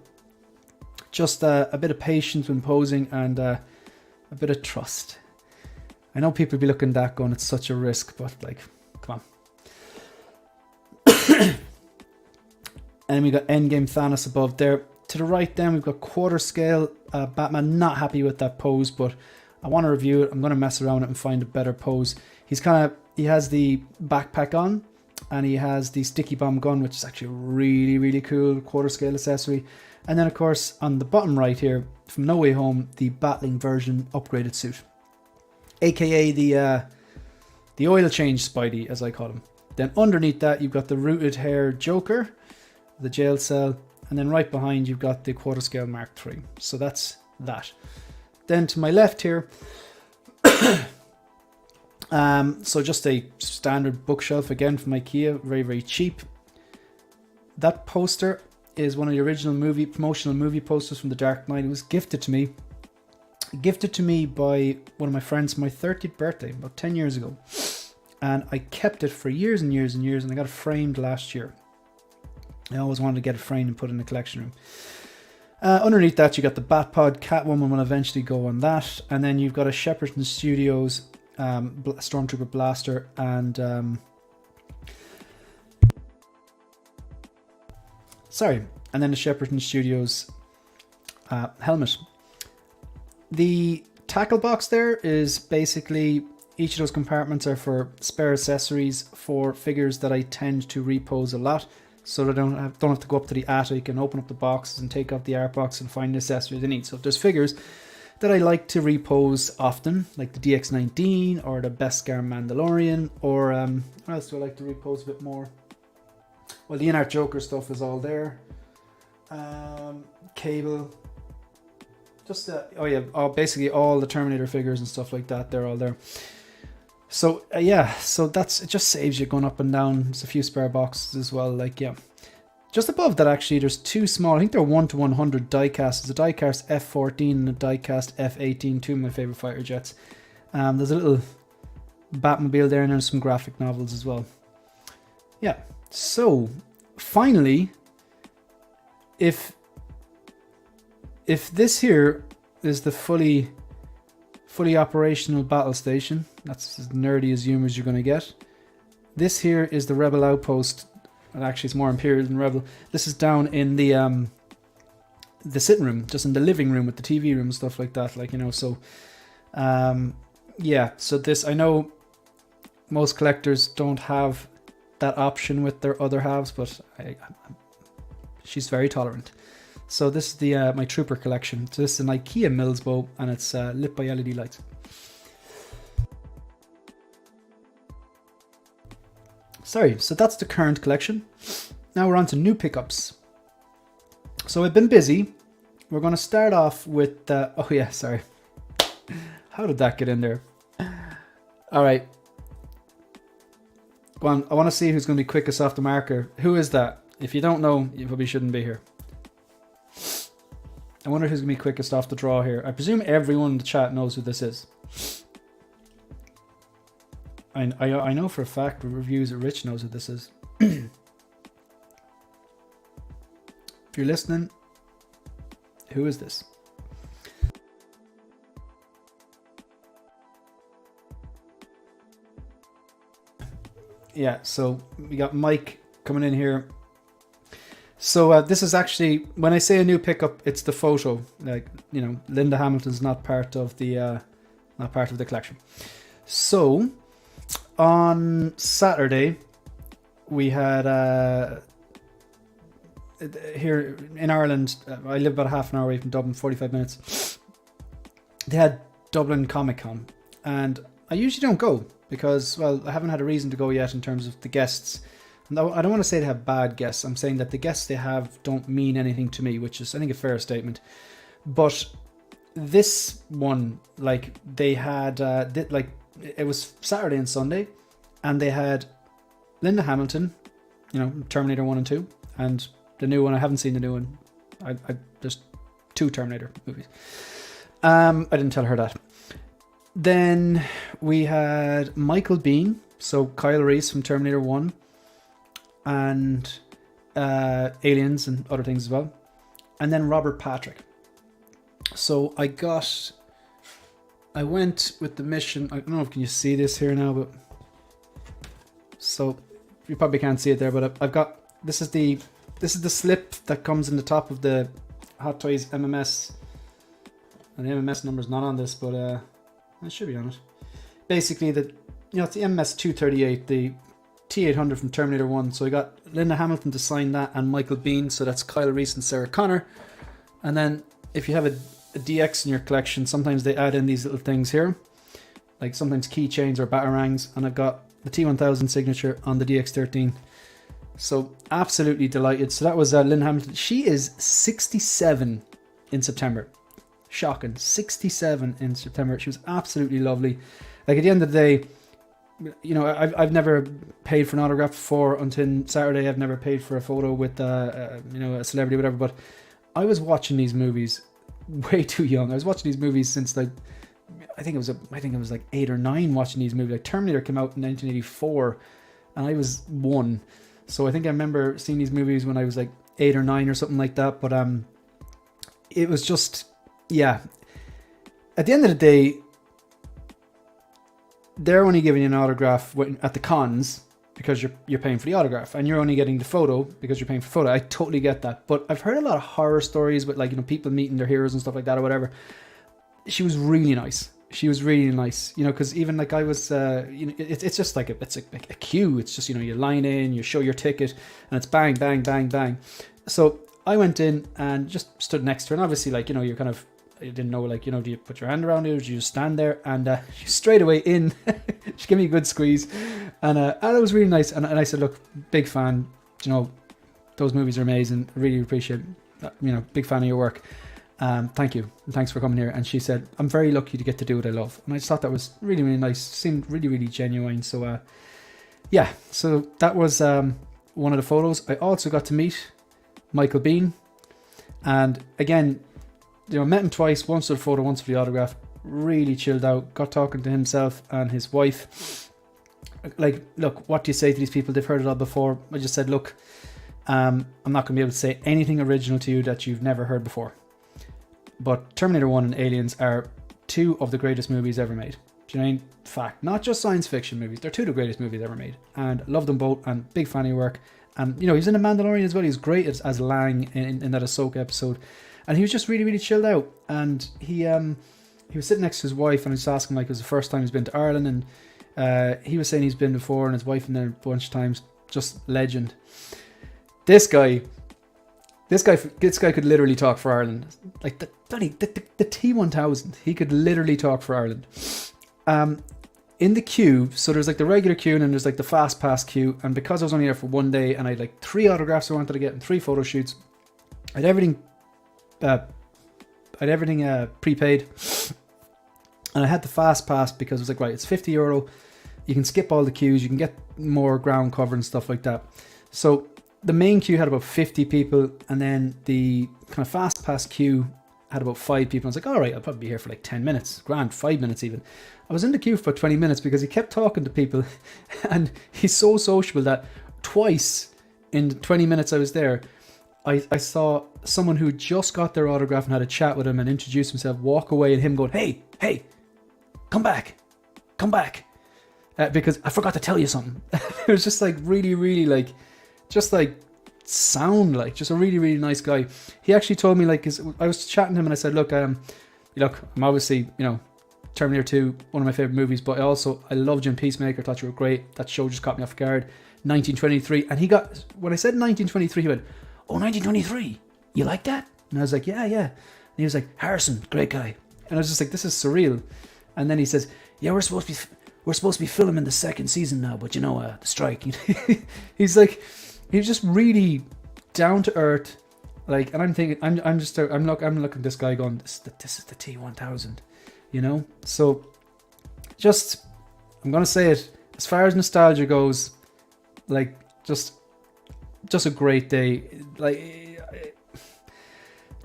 Speaker 1: Just a bit of patience when posing and a bit of trust. I know people be looking at that going, it's such a risk, but like, come on. And we got Endgame Thanos above there. To the right then, we've got quarter scale Batman. Not happy with that pose, but I want to review it. I'm going to mess around it and find a better pose. He has the backpack on, and he has the sticky bomb gun, which is actually a really, really cool quarter scale accessory. And then, of course, on the bottom right here, from No Way Home, the battling version upgraded suit, aka the oil change Spidey, as I call him. Then underneath that, you've got the rooted hair Joker, the jail cell, and then right behind you've got the quarter scale Mark III. So that's that. Then to my left here, so just a standard bookshelf again from IKEA, very, very cheap. That poster is one of the original promotional movie posters from The Dark Knight. It was gifted to me by one of my friends for my 30th birthday about 10 years ago, and I kept it for years and years and years, and I got it framed last year. I always wanted to get it framed and put it in the collection room. Underneath that, you got the Batpod. Catwoman will eventually go on that, and then you've got a Shepperton Studios Stormtrooper blaster and and then the Shepperton Studios helmet. The tackle box there is basically each of those compartments are for spare accessories for figures that I tend to repose a lot, so that I don't have to go up to the attic and open up the boxes and take out the art box and find the accessories I need. So if there's figures that I like to repose often, like the DX19 or the Beskar Mandalorian, or what else do I like to repose a bit more? Well, the INART Joker stuff is all there. Cable. Just basically all the Terminator figures and stuff like that, they're all there. So so it just saves you going up and down. There's a few spare boxes as well, like, yeah. Just above that, actually, there's two small, I think they're 1/100 diecast. There's a diecast F-14 and a diecast F-18, two of my favorite fighter jets. There's a little Batmobile there, and there's some graphic novels as well. Yeah, so finally, if this here is the fully operational battle station, that's as nerdy as humors you're going to get. This here is the Rebel Outpost, and actually it's more Imperial than Rebel. This is down in the sitting room, just in the living room with the TV room and stuff like that, like, you know. So so this, I know most collectors don't have that option with their other halves, but she's very tolerant. So this is the my Trooper collection. So this is an IKEA Mills bow, and it's lit by LED lights. Sorry, so that's the current collection. Now we're on to new pickups. So I've been busy. We're going to start off with... oh yeah, sorry. How did that get in there? All right. Go on. I want to see who's going to be quickest off the marker. Who is that? If you don't know, you probably shouldn't be here. I wonder who's going to be quickest off the draw here. I presume everyone in the chat knows who this is. I know for a fact Reviews that Rich knows who this is. If you're listening, who is this? Yeah, so we got Mike coming in here. So this is actually, when I say a new pickup, it's the photo. Like, you know, Linda Hamilton's not part of the collection. So on Saturday, we had here in Ireland. I live about half an hour away from Dublin, 45 minutes. They had Dublin Comic Con, and I usually don't go because, well, I haven't had a reason to go yet in terms of the guests. No, I don't want to say they have bad guests. I'm saying that the guests they have don't mean anything to me, which is, I think, a fair statement. But this one, like, they had, it was Saturday and Sunday, and they had Linda Hamilton, you know, Terminator 1 and 2, and the new one. I haven't seen the new one. There's 2 Terminator movies. I didn't tell her that. Then we had Michael Biehn, so Kyle Reese from Terminator 1, and Aliens and other things as well. And then Robert Patrick. So I went with the mission. I don't know if can you see this here now, but so you probably can't see it there, but I've got, this is the slip that comes in the top of the Hot Toys MMS. And the MMS number's not on this, but it should be on it. Basically, it's the MMS 238, the T800 from Terminator 1. So I got Linda Hamilton to sign that and Michael Biehn. So that's Kyle Reese and Sarah Connor. And then if you have a DX in your collection, sometimes they add in these little things here, like sometimes keychains or batarangs. And I've got the T1000 signature on the DX13. So absolutely delighted. So that was Linda Hamilton. She is 67 in September. Shocking. 67 in September. She was absolutely lovely. Like at the end of the day, I've never paid for an autograph before until Saturday. I've never paid for a photo with a celebrity or whatever, but I was watching these movies way too young. I was watching these movies since I think it was like 8 or 9 watching these movies. Like Terminator came out in 1984 and I was 1. So I think I remember seeing these movies when I was like 8 or 9 or something like that. But it was just, yeah. At the end of the day, they're only giving you an autograph at the cons because you're paying for the autograph, and you're only getting the photo because you're paying for the photo. I totally get that, but I've heard a lot of horror stories with people meeting their heroes and stuff like that or whatever. She was really nice. She was really nice, because even like I was, it's just like it's a queue. It's just you line in, you show your ticket, and it's bang, bang, bang, bang. So I went in and just stood next to her, and obviously you're kind of. I didn't know, do you put your hand around it or do you just stand there? And she straight away in, she gave me a good squeeze. And it was really nice. And I said, look, big fan, those movies are amazing. I really appreciate it. Big fan of your work. Thank you. And thanks for coming here. And she said, I'm very lucky to get to do what I love. And I just thought that was really, really nice. Seemed really, really genuine. So, yeah. So that was one of the photos. I also got to meet Michael Biehn. And again, met him twice, once for the photo, once for the autograph. Really chilled out. Got talking to himself and his wife. Like, look, what do you say to these people? They've heard it all before. I just said, look, I'm not going to be able to say anything original to you that you've never heard before. But Terminator 1 and Aliens are 2 of the greatest movies ever made. Do you know what I mean? Fact. Not just science fiction movies. They're 2 of the greatest movies ever made. And love them both, and big fan of your work. And, he's in The Mandalorian as well. He's great as Lang in that Ahsoka episode. And he was just really, really chilled out. And he was sitting next to his wife, and I was asking, it was the first time he's been to Ireland. And he was saying he's been before, and his wife been there a bunch of times. Just legend. This guy could literally talk for Ireland. Like the T1000, he could literally talk for Ireland. In the queue, so there's the regular queue, and then there's the fast pass queue. And because I was only there for 1 day, and I had 3 autographs I wanted to get and 3 photo shoots, I had everything prepaid, and I had the fast pass because it was right, it's €50. You can skip all the queues, you can get more ground cover and stuff like that. So the main queue had about 50 people, and then the kind of fast pass queue had about 5 people. I was like, all right, I'll probably be here for 10 minutes, grand, 5 minutes even. I was in the queue for 20 minutes because he kept talking to people, and he's so sociable that twice in the 20 minutes I was there, I saw someone who just got their autograph and had a chat with him and introduced himself walk away, and him going, hey, come back. Because I forgot to tell you something. It was just really, really just a really, really nice guy. He actually told me I was chatting to him, and I said, look, I'm obviously, Terminator 2, one of my favorite movies, but I loved you in Peacemaker. Thought you were great. That show just caught me off guard. 1923. And when I said 1923, he went, oh, 1923, you like that? And I was like, yeah. And he was like, Harrison, great guy. And I was just like, this is surreal. And then he says, yeah, we're supposed to be filming the 2nd season now, but the strike. He's just really down to earth. And I'm thinking, I'm looking at this guy going, this is the T1000, So just, I'm going to say it, as far as nostalgia goes, just a great day.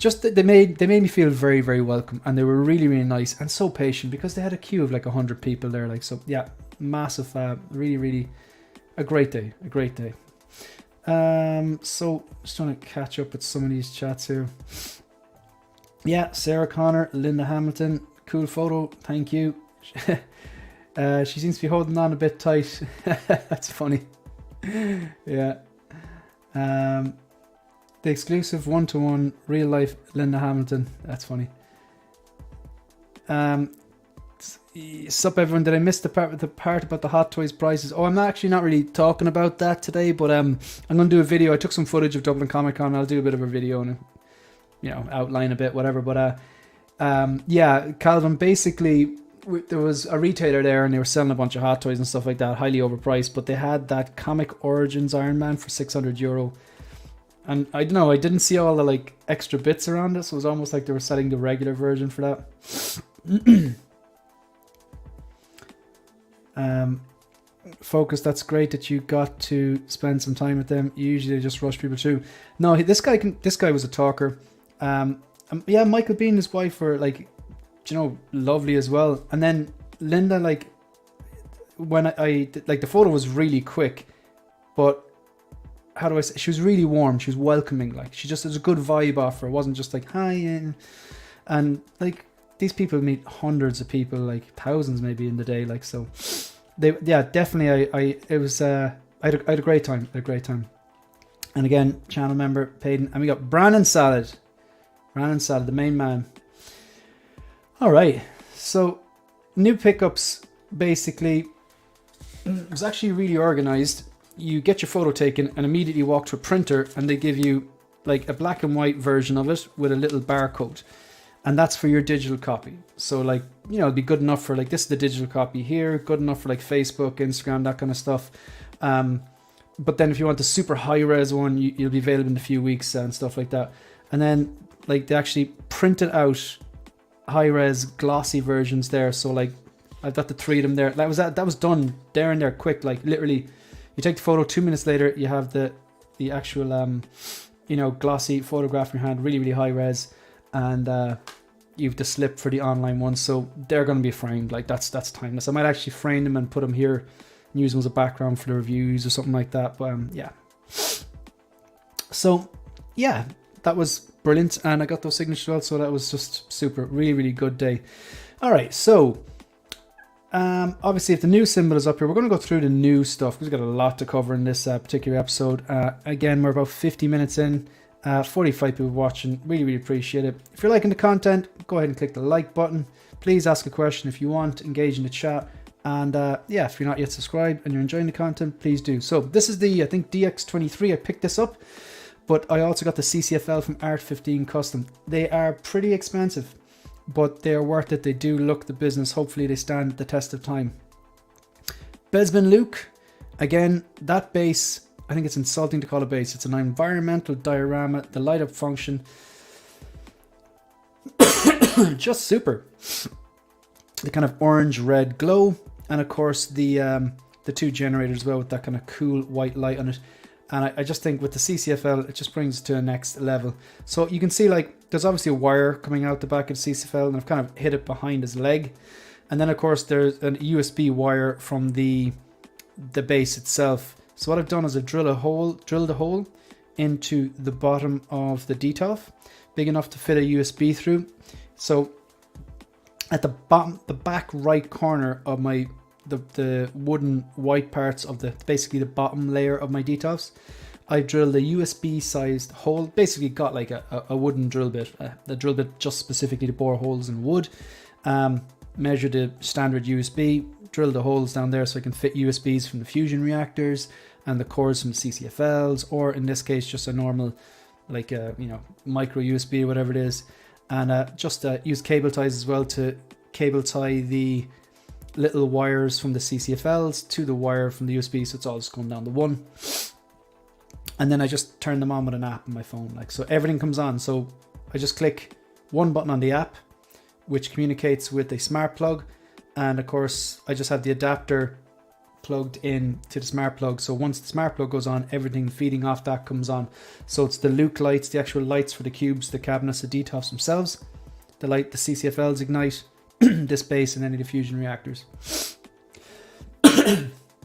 Speaker 1: They made me feel very, very welcome, and they were really, really nice and so patient because they had a queue of 100 people there. So yeah, massive, really, really a great day. So just trying to catch up with some of these chats here. Yeah, Sarah Connor, Linda Hamilton, cool photo, thank you. She seems to be holding on a bit tight. That's funny. Yeah. The exclusive one-to-one real life Linda Hamilton. That's funny. Sup everyone, did I miss the part about the Hot Toys prices? Oh, I'm actually not really talking about that today, but I'm going to do a video. I took some footage of Dublin Comic Con. I'll do a bit of a video and, outline a bit, whatever. But yeah, Calvin, basically, there was a retailer there and they were selling a bunch of Hot Toys and stuff like that, highly overpriced, but they had that Comic Origins Iron Man for €600. And I don't know, I didn't see all the like extra bits around it, so it was almost like they were selling the regular version for that. Focus, that's great that you got to spend some time with them. Usually they just rush people too. No, this guy was a talker. Yeah, Michael Bean and his wife were like, lovely as well. And then Linda, like, when I like, the photo was really quick, but how do I say, she was really warm, she was welcoming, like, there's a good vibe off her. It wasn't just like, hi, and like, these people meet hundreds of people, like thousands maybe in the day, like, so they, yeah, definitely, I had a great time, And again, channel member Payden, and we got Brandon Salad, the main man. All right, so new pickups, basically, it was actually really organized. You get your photo taken and immediately walk to a printer, and they give you like a black and white version of it with a little barcode, and that's for your digital copy. So like, it'd be good enough for like, this is the digital copy here, good enough for like Facebook, Instagram, that kind of stuff. But then if you want the super high res one, you'll be available in a few weeks and stuff like that. And then like, they actually printed out high res glossy versions there. So like, I've got the 3 of them there. That was done there and there quick. Like literally, you take the photo, 2 minutes later, you have the actual glossy photograph in your hand, really, really high res, and you've the slip for the online one. So they're going to be framed. Like that's timeless. I might actually frame them and put them here and use them as a background for the reviews or something like that. But yeah. So yeah, that was brilliant, and I got those signatures well, so that was just super, really, really good day. All right, so obviously if the new symbol is up here, we're going to go through the new stuff because we've got a lot to cover in this particular episode. Again, we're about 50 minutes in, 45 people watching, really, really appreciate it. If you're liking the content, go ahead and click the like button. Please ask a question if you want, engage in the chat, and yeah, if you're not yet subscribed and you're enjoying the content, please do. So this is the, I think, DX23, I picked this up, but I also got the CCFL from Art 15 Custom. They are pretty expensive, but they're worth it. They do look the business. Hopefully they stand the test of time. Besman Luke, again, that base, I think it's insulting to call it base. It's an environmental diorama. The light up function, just super. The kind of orange red glow, and of course the 2 generators as well with that kind of cool white light on it. And I just think with the CCFL, it just brings it to a next level. So you can see, like, there's obviously a wire coming out the back of the CCFL, and I've kind of hid it behind his leg. And then, of course, there's a USB wire from the base itself. So what I've done is I've drilled a hole into the bottom of the DTOF, big enough to fit a USB through. So at the bottom, the back right corner of my the wooden white parts of basically the bottom layer of my DTOFs, I drilled a USB sized hole, basically got like a wooden drill bit, the drill bit just specifically to bore holes in wood, measured the standard USB, drilled the holes down there so I can fit USBs from the fusion reactors and the cords from the CCFLs, or in this case just a normal like micro USB or whatever it is, and just use cable ties as well to cable tie the little wires from the CCFLs to the wire from the USB, so it's all just going down the one. And then I just turn them on with an app on my phone, like, so everything comes on. So I just click one button on the app, which communicates with a smart plug, and of course I just have the adapter plugged in to the smart plug. So once the smart plug goes on, everything feeding off that comes on. So it's the Luke lights, the actual lights for the cubes, the cabinets, the DTOFs themselves, the light the CCFLs ignite, this base, and any of the fusion reactors.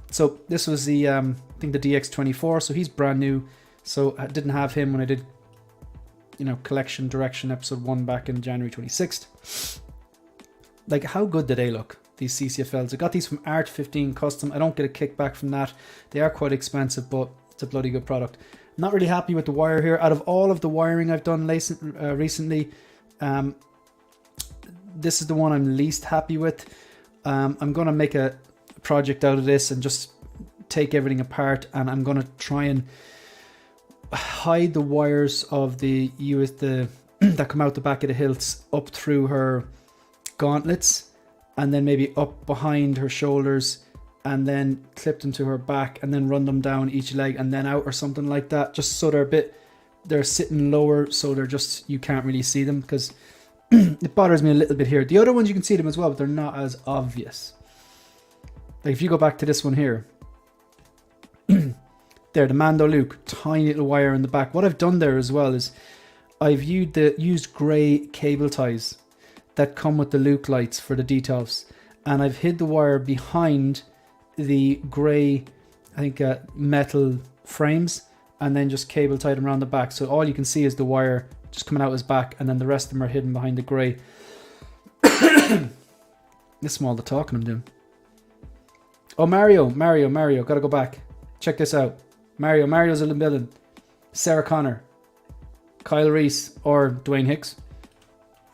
Speaker 1: So this was the I think think the DX24, so he's brand new. So I didn't have him when I did, Collection Direction episode 1 back in January 26th. Like, how good do they look, these CCFLs? I got these from Art 15 Custom. I don't get a kickback from that. They are quite expensive, but it's a bloody good product. Not really happy with the wire here. Out of all of the wiring I've done recently, this is the one I'm least happy with. I'm going to make a project out of this and just take everything apart, and I'm going to try and hide the wires of the that come out the back of the hilts up through her gauntlets, and then maybe up behind her shoulders, and then clip them to her back, and then run them down each leg and then out or something like that, just so they're sitting lower, so they're just, you can't really see them, because it bothers me a little bit here. The other ones you can see them as well, but they're not as obvious. Like if you go back to this one here, there, the Mando Luke, tiny little wire in the back. What I've done there as well is I've used grey cable ties that come with the Luke lights for the details, and I've hid the wire behind the grey, I think, metal frames, and then just cable tied them around the back. So all you can see is the wire just coming out his back, and then the rest of them are hidden behind the grey. This is all the talking I'm doing. Oh, Mario, gotta go back. Check this out. Mario's in the building. Sarah Connor, Kyle Reese, or Dwayne Hicks.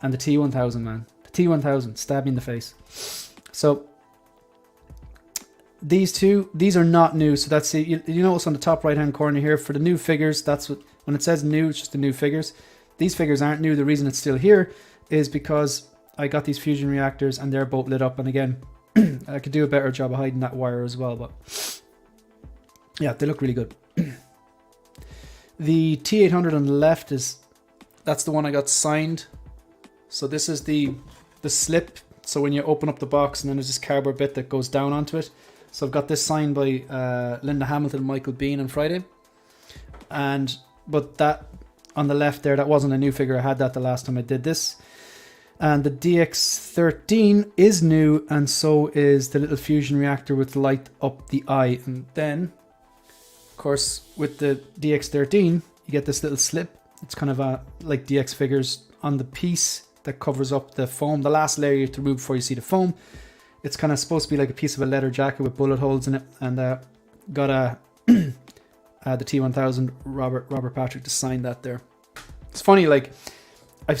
Speaker 1: And the T1000, man. The T1000, stab me in the face. So, these are not new. So that's it. You notice on the top right hand corner here, for the new figures, that's what, when it says new, it's just the new figures. These figures aren't new. The reason it's still here is because I got these fusion reactors and they're both lit up. And again, I could do a better job of hiding that wire as well, but yeah, they look really good. The T800 on the left that's the one I got signed. So this is the slip. So when you open up the box, and then there's this cardboard bit that goes down onto it. So I've got this signed by Linda Hamilton and Michael Bean on Friday. But that on the left there, that wasn't a new figure. I had that the last time I did this. And the DX13 is new, and so is the little fusion reactor with light up the eye. And then, of course, with the DX13, you get this little slip. It's kind of like DX figures on the piece that covers up the foam. The last layer you have to remove before you see the foam. It's kind of supposed to be like a piece of a leather jacket with bullet holes in it. And got the T1000 Robert Patrick to sign that there. It's funny, like, I've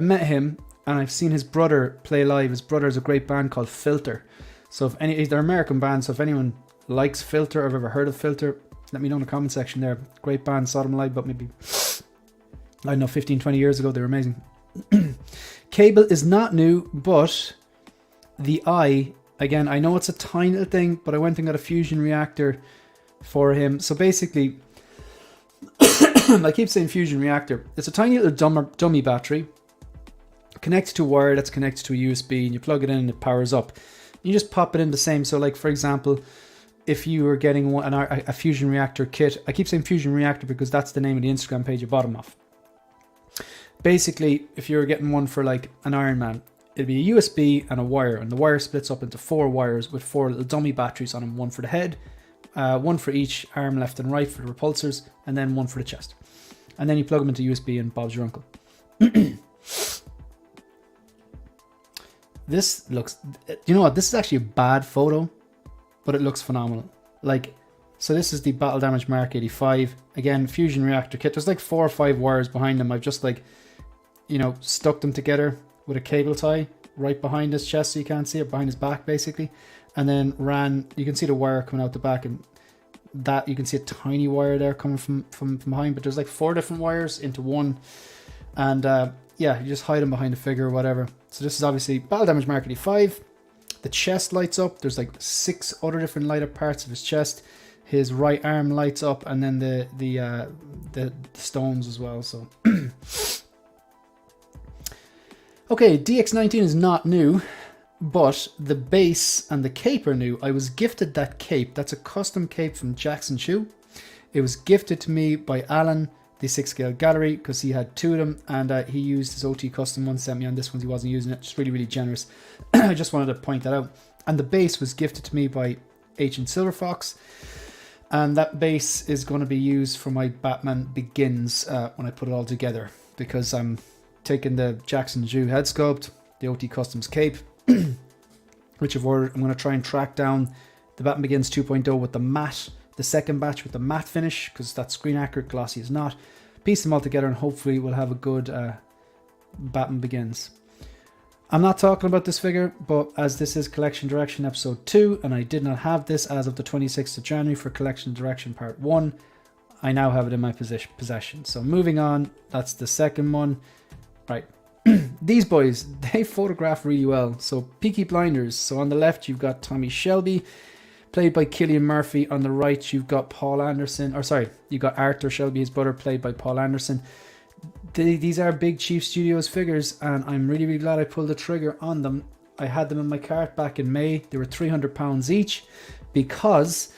Speaker 1: met him, and I've seen his brother play live. His brother is a great band called Filter. So they're an American band, so if anyone likes Filter or have ever heard of Filter, let me know in the comment section there. Great band, saw them live, but maybe, I don't know, 15, 20 years ago. They were amazing. Cable is not new, but the eye, again, I know it's a tiny little thing, but I went and got a fusion reactor for him. So basically, I keep saying fusion reactor. It's a tiny little dummy battery connected to a wire that's connected to a USB, and you plug it in and it powers up. You just pop it in the same. So like, for example, if you were getting a fusion reactor kit, I keep saying fusion reactor because that's the name of the Instagram page you bought them off. Basically, if you were getting one for like an Iron Man, it'd be a USB and a wire, and the wire splits up into 4 wires with 4 little dummy batteries on them, one for the head, one for each arm left and right for the repulsors, and then one for the chest. And then you plug them into USB and Bob's your uncle. This looks, you know what, this is actually a bad photo, but it looks phenomenal. Like, so this is the Battle Damage Mark 85. Again, fusion reactor kit. There's like 4 or 5 wires behind them. I've just like, stuck them together with a cable tie right behind his chest so you can't see it, behind his back basically. And then you can see the wire coming out the back, and that you can see a tiny wire there coming from behind, but there's like 4 different wires into one. And yeah, you just hide them behind a figure or whatever. So this is obviously Battle Damage Mark 85. The chest lights up. There's like 6 other different light up parts of his chest. His right arm lights up, and then the stones as well. So okay, DX19 is not new, but the base and the cape are new. I was gifted that cape. That's a custom cape from Jackson Chew. It was gifted to me by Alan, the 6 Scale Gallery, because he had 2 of them, and he used his OT custom one, sent me on this one. He wasn't using it. Just really, really generous. I just wanted to point that out. And the base was gifted to me by Ancient Silver Fox. And that base is going to be used for my Batman Begins when I put it all together, because I'm taking the Jackson Ju head sculpt, the OT Customs cape, which I've ordered. I'm going to try and track down the Batman Begins 2.0 with the matte, the second batch with the matte finish, because that's screen accurate, glossy is not. Piece them all together and hopefully we'll have a good Batman Begins. I'm not talking about this figure, but as this is Collection Direction episode 2, and I did not have this as of the 26th of January for Collection Direction part 1, I now have it in my possession. So moving on, that's the second one. Right, these boys, they photograph really well. So Peaky Blinders. So on the left, you've got Tommy Shelby, played by Cillian Murphy. On the right, you've got Paul Anderson, or sorry, you've got Arthur Shelby, his brother, played by Paul Anderson. These are Big Chief Studios figures, and I'm really, really glad I pulled the trigger on them. I had them in my cart back in May. They were £300 each because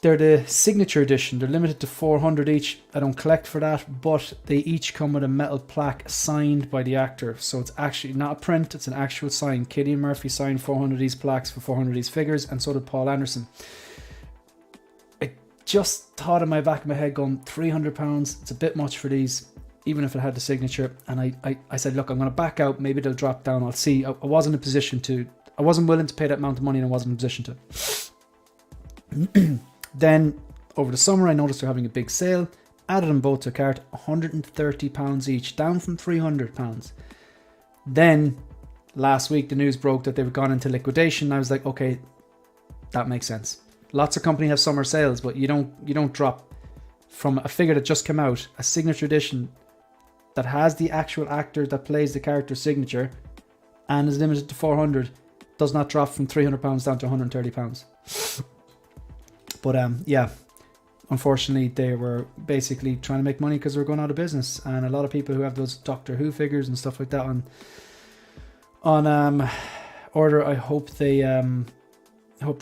Speaker 1: they're the signature edition. They're limited to 400 each. I don't collect for that, but they each come with a metal plaque signed by the actor. So it's actually not a print, it's an actual sign. Cillian Murphy signed 400 of these plaques for 400 of these figures, and so did Paul Anderson. I just thought in my back of my head going, £300, it's a bit much for these, even if it had the signature. And I said, look, I'm going to back out. Maybe they'll drop down. I'll see. I wasn't in a position to, I wasn't willing to pay that amount of money, and I wasn't in a position to. Then over the summer, I noticed they're having a big sale. Added them both to a cart, £130 each, down from £300. Then last week, the news broke that they've gone into liquidation. I was like, okay, that makes sense. Lots of companies have summer sales, but you don't drop from a figure that just came out, a signature edition that has the actual actor that plays the character's signature and is limited to 400, does not drop from £300 down to £130. But yeah, unfortunately, they were basically trying to make money because they were going out of business. And a lot of people who have those Doctor Who figures and stuff like that on order, I hope they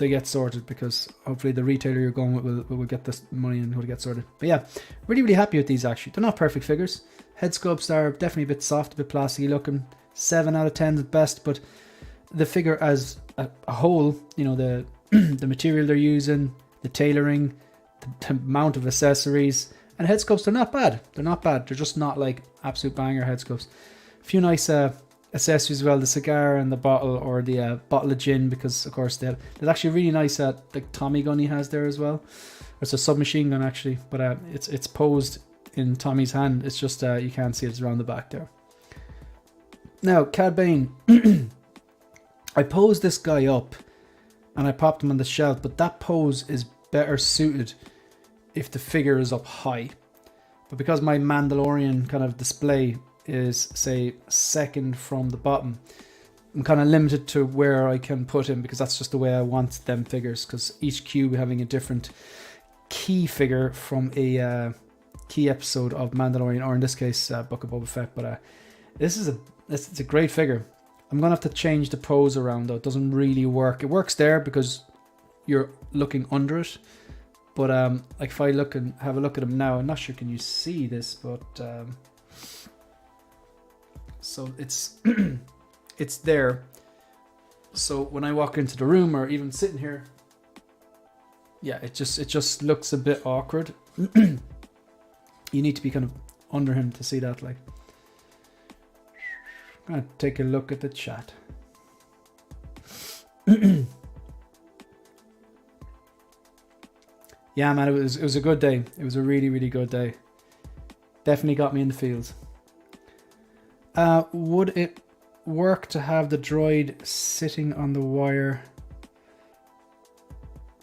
Speaker 1: get sorted, because hopefully the retailer you're going with will get this money and will get sorted. But yeah, really, really happy with these actually. They're not perfect figures. Head sculpts are definitely a bit soft, a bit plasticky looking. 7 out of 10 at best, but the figure as a whole, you know, the the material they're using, the tailoring, the amount of accessories, and head sculpts, they're not bad. They're not bad. They're just not like absolute banger head sculpts. A few nice accessories as well, the cigar and the bottle, or the bottle of gin, because of course there's actually a really nice like Tommy gun he has there as well. It's a submachine gun actually, but it's posed in Tommy's hand. It's just you can't see it, it's around the back there. Now Cad Bane, I posed this guy up and I popped him on the shelf, but that pose is better suited if the figure is up high. But because my Mandalorian kind of display is, say, second from the bottom, I'm kind of limited to where I can put him, because that's just the way I want them figures, because each cube having a different key figure from a key episode of Mandalorian, or in this case Book of Boba Fett. But it's a great figure. I'm gonna have to change the pose around though. It doesn't really work. It works there because you're looking under it, but like if I look and have a look at him now, I'm not sure can you see this, but so it's it's there. So when I walk into the room, or even sitting here, yeah, it just looks a bit awkward. You need to be kind of under him to see that. Like, I'm gonna take a look at the chat. Yeah, man, it was a good day. It was a really, really good day. Definitely got me in the fields. Would it work to have the droid sitting on the wire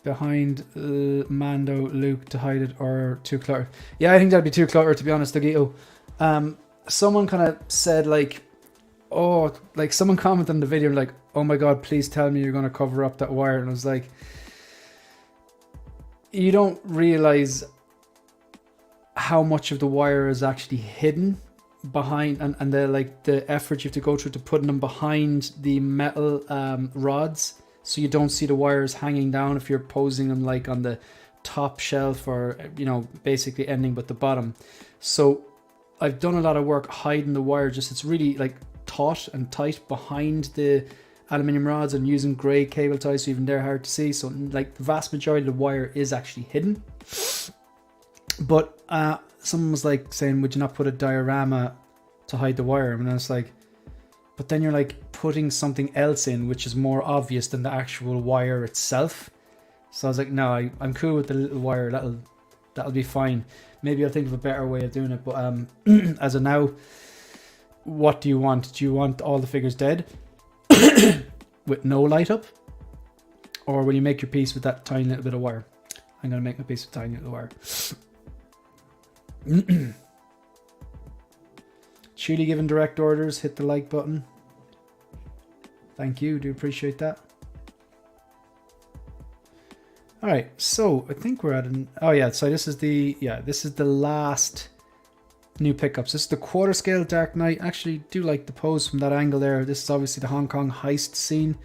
Speaker 1: behind Mando Luke to hide it, or too cluttered? Yeah, I think that'd be too cluttered, to be honest, Dogito. Someone kind of said like, oh, like someone commented on the video like, oh my god, please tell me you're going to cover up that wire. And I was like, you don't realize how much of the wire is actually hidden behind, and the effort you have to go through to putting them behind the metal rods, so you don't see the wires hanging down if you're posing them like on the top shelf, or you know, basically ending with the bottom. So I've done a lot of work hiding the wire. Just it's really like taut and tight behind the aluminium rods and using grey cable ties, so even they're hard to see. So like the vast majority of the wire is actually hidden. But someone was like saying, would you not put a diorama to hide the wire? And I was like, but then you're like putting something else in which is more obvious than the actual wire itself. So I was like, no, I'm cool with the little wire. That'll be fine. Maybe I'll think of a better way of doing it. But as of now, what do you want? Do you want all the figures dead with no light up? Or will you make your piece with that tiny little bit of wire? I'm going to make my piece with tiny little wire. Chili giving direct orders. Hit the like button. Thank you. Do appreciate that. All right. So I think we're at an... Oh yeah. So this is the... Yeah, this is the last new pickups. This is the quarter scale Dark Knight. Actually do like the pose from that angle there. This is obviously the Hong Kong heist scene.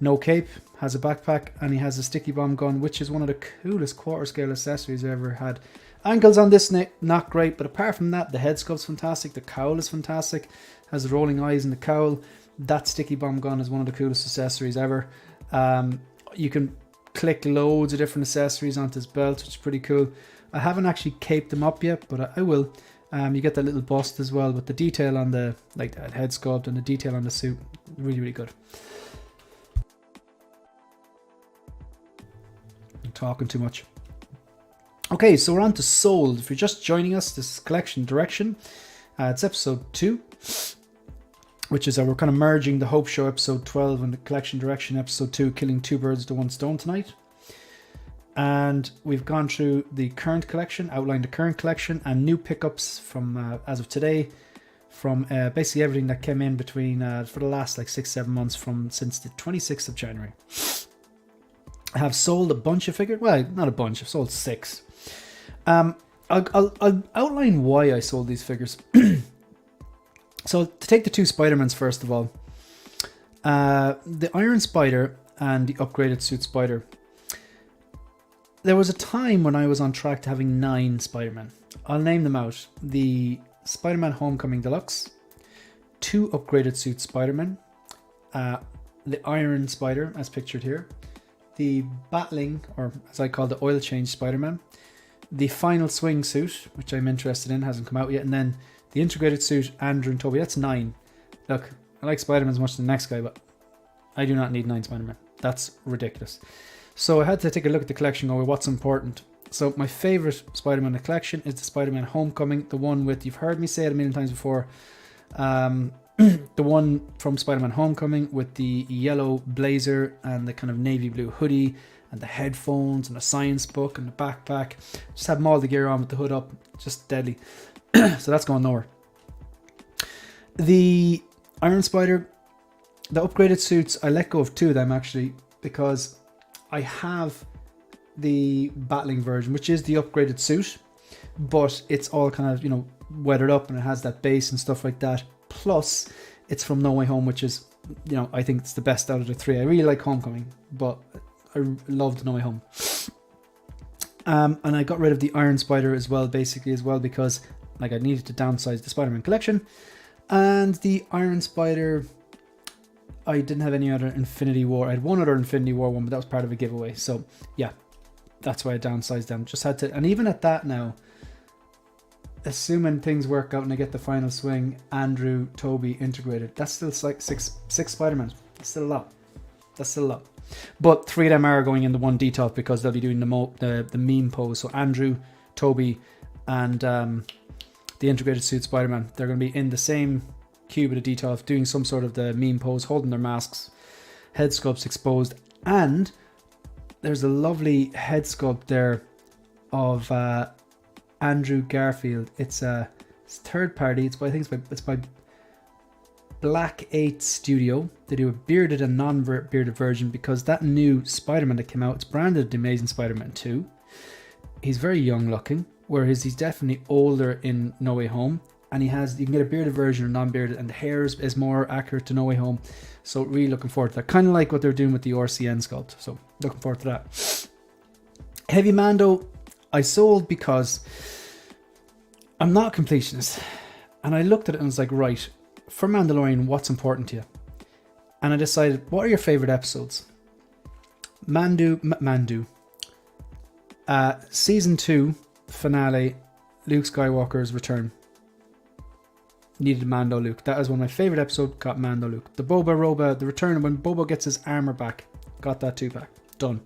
Speaker 1: No cape. Has a backpack. And he has a sticky bomb gun, which is one of the coolest quarter scale accessories I've ever had. Ankles on this not great, but apart from that, the head sculpt's fantastic. The cowl is fantastic. Has the rolling eyes in the cowl. That sticky bomb gun is one of the coolest accessories ever. You can click loads of different accessories onto his belt, which is pretty cool. I haven't actually caped them up yet, but I will. You get that little bust as well, but the detail on the like that head sculpt and the detail on the suit, really, really good. I'm talking too much. Okay, so we're on to Sold. If you're just joining us, this is Collection Direction. It's episode 2, which is we're kind of merging the Hope Show episode 12 and the Collection Direction episode 2, killing two birds with one stone tonight. And we've gone through the current collection, outlined the current collection, and new pickups from as of today, from basically everything that came in between for the last like 6-7 months since the 26th of January. I have sold a bunch of figures. Well, not a bunch. I've sold 6. I'll outline why I sold these figures. So to take the 2 Spider-Mans first of all, the Iron Spider and the upgraded suit Spider. There was a time when I was on track to having 9 Spider-Man. I'll name them out. The Spider-Man Homecoming Deluxe, 2 upgraded suit Spider-Man, the Iron Spider as pictured here, the Battling, or as I call the Oil Change Spider-Man, the Final Swing suit, which I'm interested in, hasn't come out yet, and then the integrated suit, Andrew and Toby. That's 9. Look, I like Spider-Man as much as the next guy, but I do not need 9 Spider-Man. That's ridiculous. So I had to take a look at the collection over what's important. So my favourite Spider-Man in the collection is the Spider-Man Homecoming, the one with, you've heard me say it a million times before, the one from Spider-Man Homecoming with the yellow blazer and the kind of navy blue hoodie and the headphones and the science book and the backpack. Just have them all the gear on with the hood up. Just deadly. So that's going nowhere. The Iron Spider, the upgraded suits, I let go of 2 of them actually because I have the Battling version, which is the upgraded suit, but it's all kind of, you know, weathered up and it has that base and stuff like that. Plus, it's from No Way Home, which is, you know, I think it's the best out of the 3. I really like Homecoming, but I loved No Way Home. And I got rid of the Iron Spider as well, basically as well, because like I needed to downsize the Spider-Man collection. And the Iron Spider, I didn't have any other Infinity War. I had one other Infinity War one, but that was part of a giveaway. So yeah, that's why I downsized them. Just had to, and even at that now, assuming things work out and I get the Final Swing, Andrew, Toby integrated, that's still like six Spider-Mans. That's still a lot. That's still a lot. But 3 of them are going in the one detail because they'll be doing the meme pose. So Andrew, Toby, and the integrated suit Spider-Man, they're going to be in the same cube of the detail, doing some sort of the meme pose, holding their masks, head sculpts exposed, and there's a lovely head sculpt there of Andrew Garfield. It's third party. It's by Black 8 Studio. They do a bearded and non-bearded version because that new Spider-Man that came out, it's branded The Amazing Spider-Man 2. He's very young looking, whereas he's definitely older in No Way Home. And you can get a bearded version or non-bearded, and the hair is more accurate to No Way Home. So really looking forward to that. Kind of like what they're doing with the RCN sculpt. So looking forward to that. Heavy Mando, I sold because I'm not a completionist. And I looked at it and was like, right, for Mandalorian, what's important to you? And I decided, what are your favorite episodes? Mandu. Season 2 finale, Luke Skywalker's return. Needed Mando Luke. That is one of my favorite episodes. Got Mando Luke. The the return when Boba gets his armor back. Got that 2-pack. Done.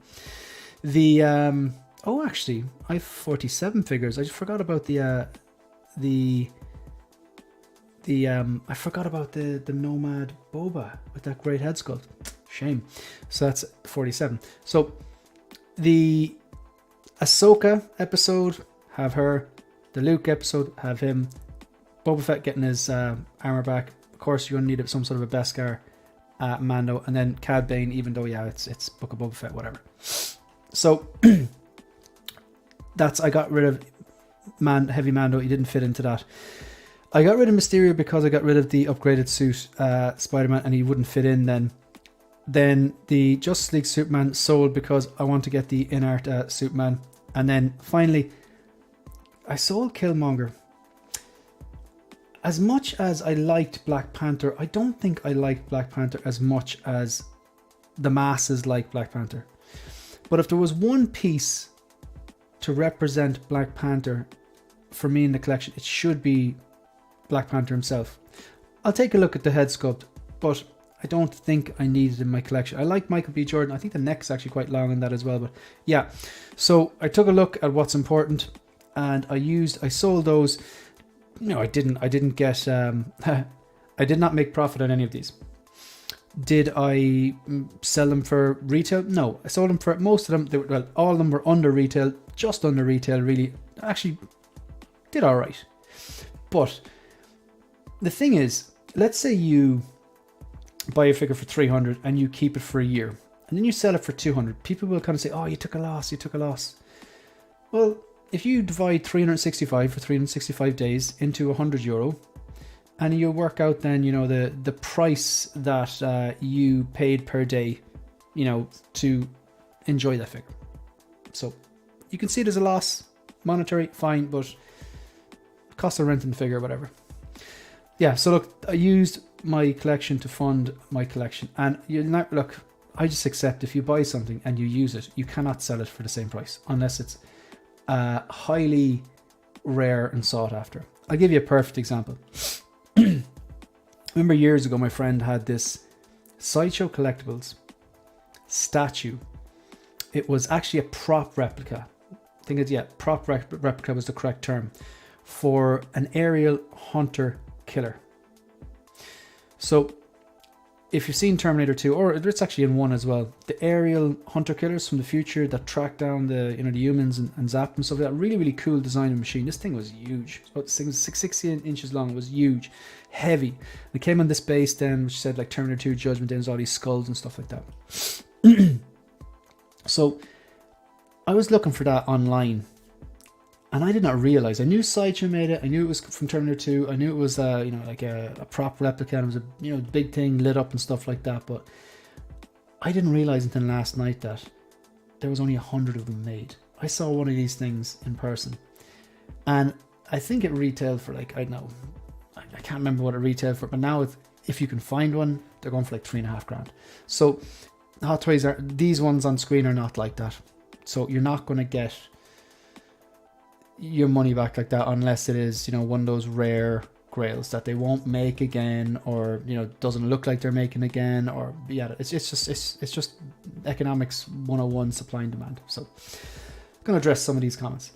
Speaker 1: The actually, I have 47 figures. I just forgot about I forgot about the Nomad Boba with that great head sculpt. Shame. So that's 47. So the Ahsoka episode, have her. The Luke episode, have him. Boba Fett getting his armor back. Of course, you're going to need some sort of a Beskar Mando. And then Cad Bane, even though, yeah, it's Book of Boba Fett, whatever. So I got rid of Heavy Mando. He didn't fit into that. I got rid of Mysterio because I got rid of the upgraded suit Spider-Man, and he wouldn't fit in then. Then the Justice League Superman sold because I want to get the INART Superman. And then finally, I sold Killmonger. As much as I liked Black Panther, I don't think I liked Black Panther as much as the masses like Black Panther. But if there was one piece to represent Black Panther for me in the collection, it should be Black Panther himself. I'll take a look at the head sculpt, but I don't think I need it in my collection. I like Michael B. Jordan. I think the neck's actually quite long in that as well. But yeah, so I took a look at what's important, and I sold those. No, I didn't get. I did not make profit on any of these. Did I sell them for retail? No, I sold them for most of them. All of them were under retail, just under retail. Really, actually, did all right. But the thing is, let's say you buy a figure for 300 and you keep it for a year, and then you sell it for 200. People will kind of say, "Oh, you took a loss. You took a loss." Well, if you divide 365 for 365 days into €100, and you work out then, the price that you paid per day, to enjoy that figure. So you can see it as a loss, monetary, fine, but cost of renting the figure, whatever. Yeah, so look, I used my collection to fund my collection. And look, I just accept if you buy something and you use it, you cannot sell it for the same price unless it's highly rare and sought after. I'll give you a perfect example. Remember years ago, my friend had this Sideshow Collectibles statue. It was actually a prop replica. I think prop replica was the correct term for an aerial hunter killer. So if you've seen Terminator 2, or it's actually in 1 as well, the aerial hunter killers from the future that track down the humans and zap them, stuff like that. Really, really cool design of machine. This thing was huge. It's about 60 inches long. It was huge, heavy. It came on this base then, which said like Terminator 2 Judgment Day, and all these skulls and stuff like that. So I was looking for that online, and I did not realize. I knew Sideshow made it. I knew it was from Terminator 2. I knew it was like a prop replica. And it was a big thing lit up and stuff like that. But I didn't realize until last night that there was only 100 of them made. I saw one of these things in person, and I think it retailed for like, I don't know, I can't remember what it retailed for. But now if you can find one, they're going for like $3,500. So Hot Toys these ones on screen are not like that. So you're not going to get your money back like that unless it is one of those rare grails that they won't make again, or doesn't look like they're making again, or it's just economics 101, supply and demand. So I'm going to address some of these comments.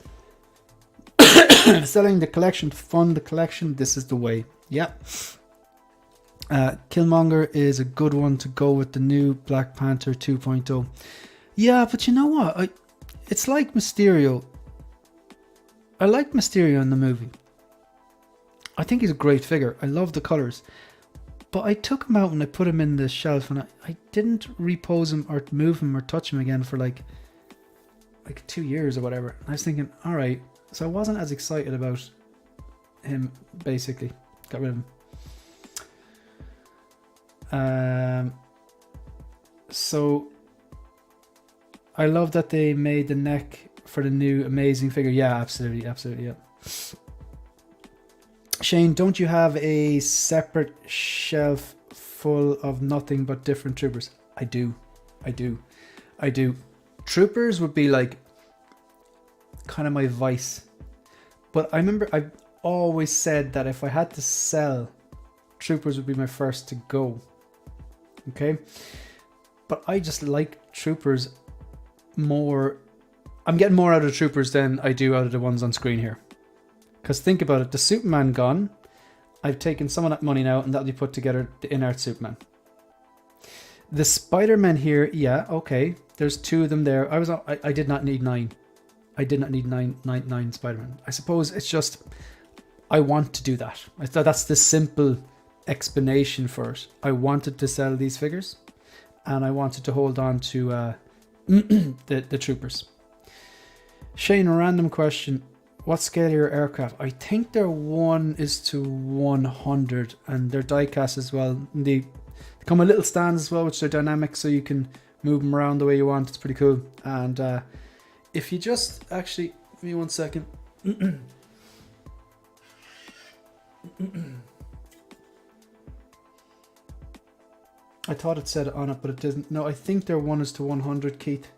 Speaker 1: Selling the collection to fund the collection, this is the way. Killmonger is a good one to go with the new Black Panther 2.0. Yeah, but you know what, it's like Mysterio. I like Mysterio in the movie. I think he's a great figure. I love the colours. But I took him out and I put him in the shelf, and I didn't repose him or move him or touch him again for like 2 years or whatever. And I was thinking, alright. So I wasn't as excited about him, basically. Got rid of him. So I love that they made the neck for the new amazing figure. Yeah, absolutely, yeah. Shane, don't you have a separate shelf full of nothing but different troopers. I do. Troopers would be like kind of my vice. But I remember I've always said that if I had to sell, troopers would be my first to go. Okay? But I just like troopers more. I'm getting more out of troopers than I do out of the ones on screen here. Because think about it, the Superman gone. I've taken some of that money now and that'll be put together the INART Superman. The Spider-Man here, yeah, okay. There's 2 of them there. I did not need 9. I did not need nine Spider-Man. I suppose it's just, I want to do that. I thought that's the simple explanation for it. I wanted to sell these figures and I wanted to hold on to the troopers. Shane, a random question. What scale are your aircraft? I think they're 1:100 and they're die-cast as well. They come with little stands as well, which are dynamic, so you can move them around the way you want. It's pretty cool. And if you just actually, give me 1 second. I thought it said it on it, but it doesn't. No, I think they're 1:100, Keith.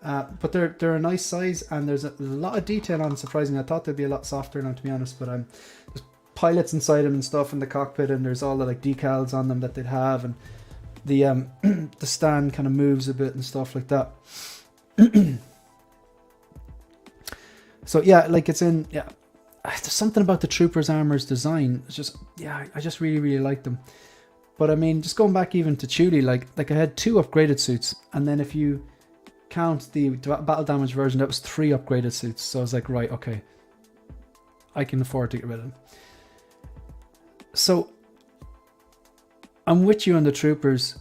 Speaker 1: But they're a nice size, and there's a lot of detail on it, surprisingly. I thought they'd be a lot softer now, to be honest, but there's pilots inside them and stuff in the cockpit, and there's all the like decals on them that they'd have, and the the stand kind of moves a bit and stuff like that. So yeah, like it's in, yeah, there's something about the Troopers Armor's design. It's just, yeah, I just really like them. But I mean, just going back even to Chuli, like I had 2 upgraded suits, and then if you count the battle damage version, that was 3 upgraded suits. So I was like, right, okay, I can afford to get rid of them. So I'm with you on the troopers.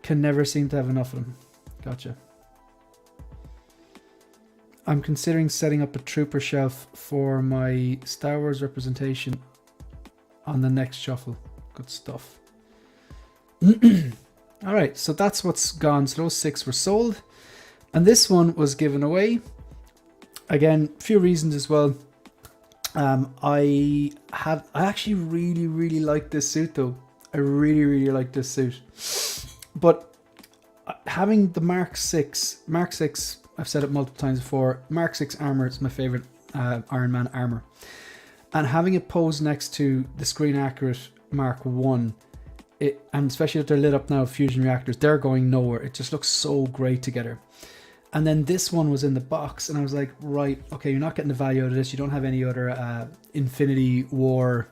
Speaker 1: Can never seem to have enough of them. Gotcha. I'm considering setting up a trooper shelf for my Star Wars representation on the next shuffle. Good stuff. All right, so that's what's gone. So those 6 were sold. And this one was given away. Again, a few reasons as well. I actually really like this suit though. I really like this suit. But having the Mark 6, I've said it multiple times before, Mark 6 armor is my favorite Iron Man armor. And having it posed next to the screen accurate Mark 1, and especially if they're lit up now, fusion reactors, they're going nowhere. It just looks so great together. And then this one was in the box, and I was like, right, okay, you're not getting the value out of this. You don't have any other Infinity War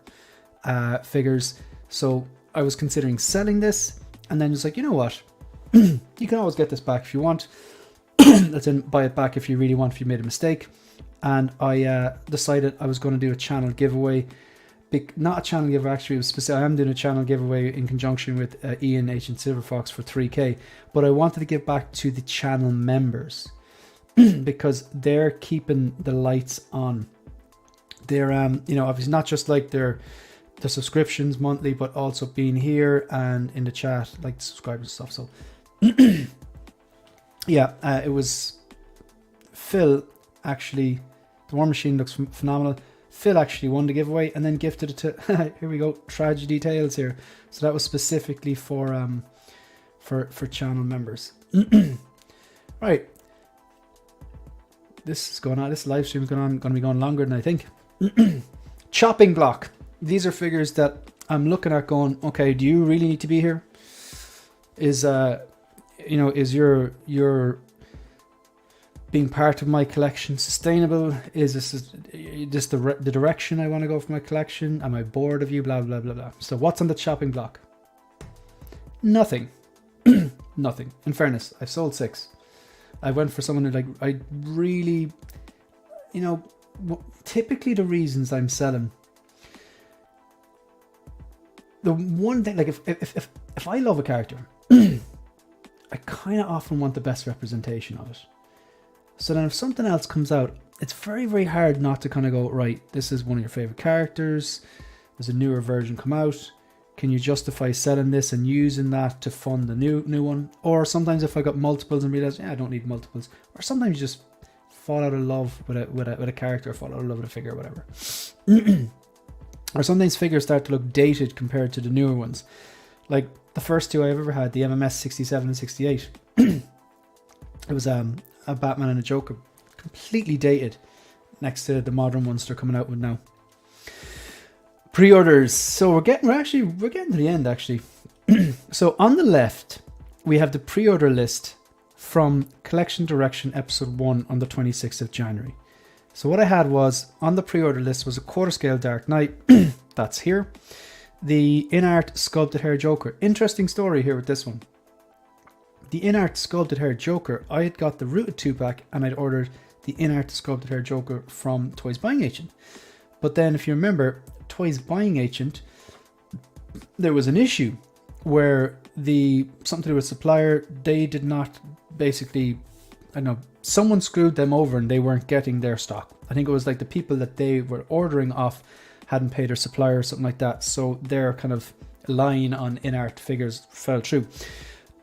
Speaker 1: figures. So I was considering selling this, and then it's like, you know what? You can always get this back if you want. Let's buy it back if you really want, if you made a mistake. And I decided I was going to do a channel giveaway. Not a channel giveaway, actually, it was specific. I am doing a channel giveaway in conjunction with Ian, Ancient Silverfox, for 3k. But I wanted to give back to the channel members because they're keeping the lights on. They're, you know, obviously not just like the subscriptions monthly, but also being here and in the chat, like the subscribers and stuff. So yeah, it was Phil, actually. The War Machine looks phenomenal. Phil actually won the giveaway and then gifted it to, here we go, Tragedy Tales here. So that was specifically for channel members. Right. This is going on, this live stream is going to be going longer than I think. Chopping block. These are figures that I'm looking at going, okay, do you really need to be here? Is you know, is your being part of my collection sustainable? Is this the direction I want to go for my collection? Am I bored of you? Blah blah blah blah. So what's on the chopping block? Nothing. Nothing. In fairness, I've sold 6. I went for someone who, like, I really, you know, typically the reasons I'm selling. The one thing, like, if I love a character, I kind of often want the best representation of it. So then if something else comes out, it's very hard not to kind of go, right, this is one of your favorite characters, there's a newer version come out, can you justify selling this and using that to fund the new one? Or sometimes if I got multiples and realize, yeah, I don't need multiples. Or sometimes you just fall out of love with a character, or fall out of love with a figure, or whatever. Or sometimes figures start to look dated compared to the newer ones. Like the first two I've ever had, the MMS 67 and 68. It was a Batman and a Joker, completely dated, next to the modern ones they're coming out with now. Pre-orders. So we're getting to the end actually. So on the left, we have the pre-order list from Collection Direction episode 1 on the 26th of January. So what I had was, on the pre-order list was a quarter scale Dark Knight. That's here. The INART sculpted hair Joker. Interesting story here with this one. The INART sculpted hair Joker, I had got the Rooted 2-pack and I'd ordered the INART sculpted hair Joker from Toys Buying Agent. But then if you remember, Toys Buying Agent, there was an issue where something to do with supplier, they did not basically, I know, someone screwed them over and they weren't getting their stock. I think it was like the people that they were ordering off hadn't paid their supplier or something like that. So their kind of line on INART figures fell through.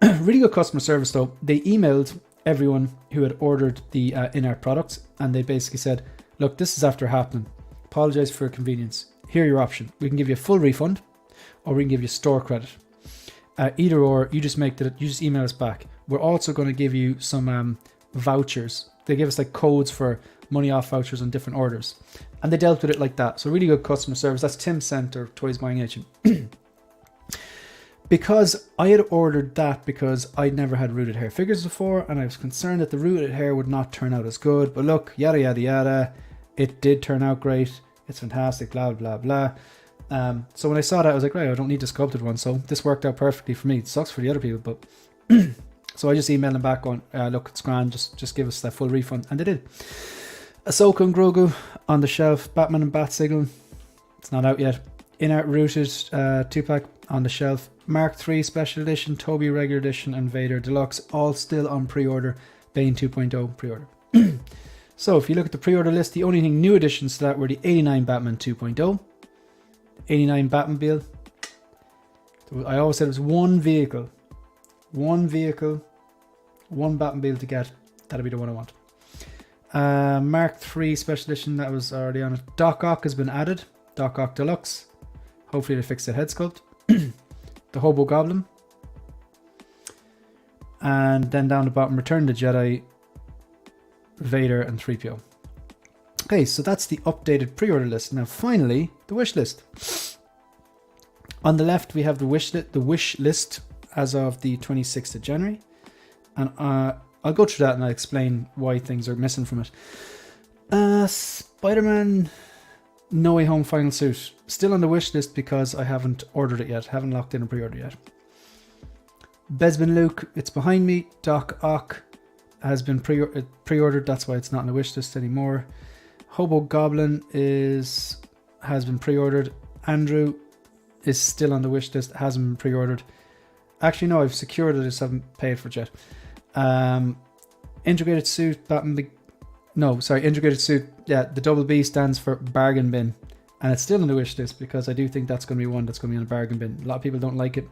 Speaker 1: Really good customer service though. They emailed everyone who had ordered the INART products and they basically said, look, this is after happening. Apologize for convenience. Here are your option. We can give you a full refund or we can give you store credit. Either or, you just email us back. We're also going to give you some vouchers. They give us like codes for money off vouchers on different orders. And they dealt with it like that. So really good customer service. That's Tim Center, Toys Buying Agent. Because I had ordered that because I'd never had rooted hair figures before and I was concerned that the rooted hair would not turn out as good. But look, yada, yada, yada. It did turn out great. It's fantastic, blah, blah, blah. So when I saw that, I was like, right, I don't need the sculpted one. So this worked out perfectly for me. It sucks for the other people, but... So I just emailed them back on, look, it's grand, just give us that full refund. And they did. Ahsoka and Grogu on the shelf. Batman and Bat Signal. It's not out yet. INART Rooted 2-pack on the shelf. Mark III Special Edition, Toby Regular Edition, and Vader Deluxe. All still on pre-order. Bane 2.0 pre-order. So if you look at the pre-order list, the only thing new additions to that were the 89 Batman 2.0. 89 Batmobile. I always said it was one vehicle, one Batmobile to get. That'll be the one I want. Mark III Special Edition, that was already on it. Doc Ock has been added. Doc Ock Deluxe. Hopefully they fix the head sculpt. The Hobo Goblin. And then down the bottom, Return of the Jedi, Vader, and 3PO. Okay, so that's the updated pre-order list. Now finally, the wish list. On the left, we have the wish list as of the 26th of January. And I'll go through that and I'll explain why things are missing from it. Spider-Man No Way Home Final Suit. Still on the wish list because I haven't ordered it yet. Haven't locked in a pre-order yet. Bespin Luke, it's behind me. Doc Ock has been pre-ordered. That's why it's not on the wish list anymore. Hobo Goblin has been pre-ordered. Andrew is still on the wish list. Hasn't been pre-ordered. Actually, no, I've secured it. I just haven't paid for it yet. Integrated Suit, Integrated Suit. Yeah, the double B stands for bargain bin. And it's still on the wish list because I do think that's going to be one that's going to be on a bargain bin. A lot of people don't like it,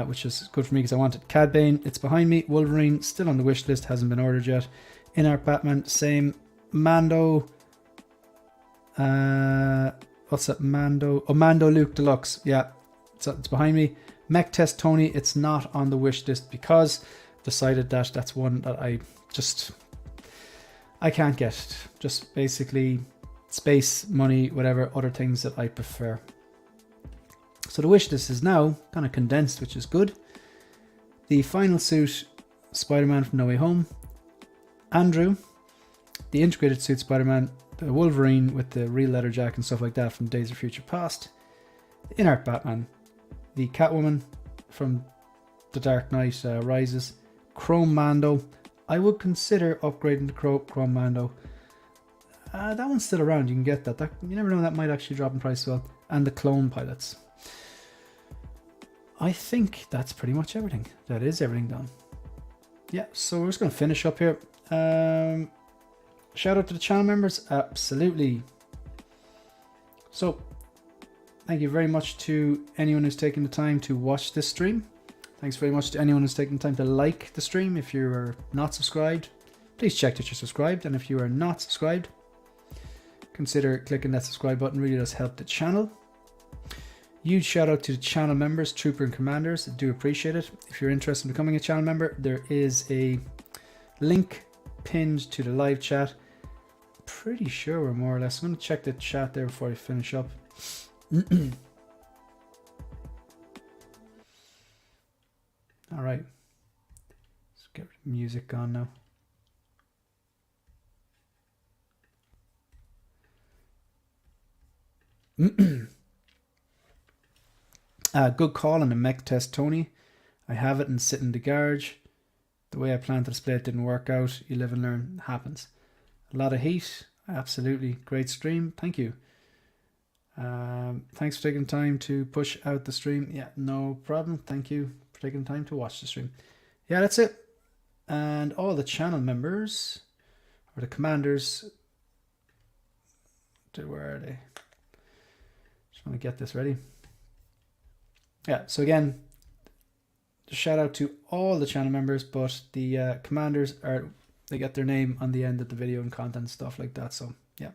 Speaker 1: which is good for me because I want it. Cad Bane, it's behind me. Wolverine, still on the wish list, hasn't been ordered yet. INART Batman, same. Mando. What's that? Mando. Oh, Mando Luke Deluxe. Yeah, it's behind me. Mech Test Tony, it's not on the wish list because decided that that's one that I can't get. Just basically space, money, whatever, other things that I prefer. So the wish list is now kind of condensed, which is good. The final suit, Spider-Man from No Way Home. Andrew, the integrated suit Spider-Man, the Wolverine with the real leather jacket and stuff like that from Days of Future Past. The INART Batman, the Catwoman from The Dark Knight Rises. Chrome Mando. I would consider upgrading to Chrome Mando. That one's still around. You can get that. You never know, that might actually drop in price as well. And the Clone Pilots. I think that's pretty much everything. That is everything done. Yeah, so we're just going to finish up here. Shout out to the channel members. Absolutely. So, thank you very much to anyone who's taken the time to watch this stream. Thanks very much to anyone who's taken the time to like the stream. If you are not subscribed, please check that you're subscribed. And if you are not subscribed, consider clicking that subscribe button. Really does help the channel. Huge shout out to the channel members, Trooper and Commanders. I do appreciate it. If you're interested in becoming a channel member, there is a link pinned to the live chat. Pretty sure we're more or less. I'm going to check the chat there before I finish up. All right. Let's get music gone now. Good call on the mech test, Tony. I have it and sit in the garage. The way I planned to display it didn't work out. You live and learn. It happens. A lot of heat. Absolutely. Great stream. Thank you. Thanks for taking time to push out the stream. Yeah, no problem. Thank you for taking time to watch the stream. Yeah, that's it. And all the channel members, or the commanders, where are they? Just want to get this ready. Yeah, so again, shout out to all the channel members, but the commanders they get their name on the end of the video and content, stuff like that. So yeah,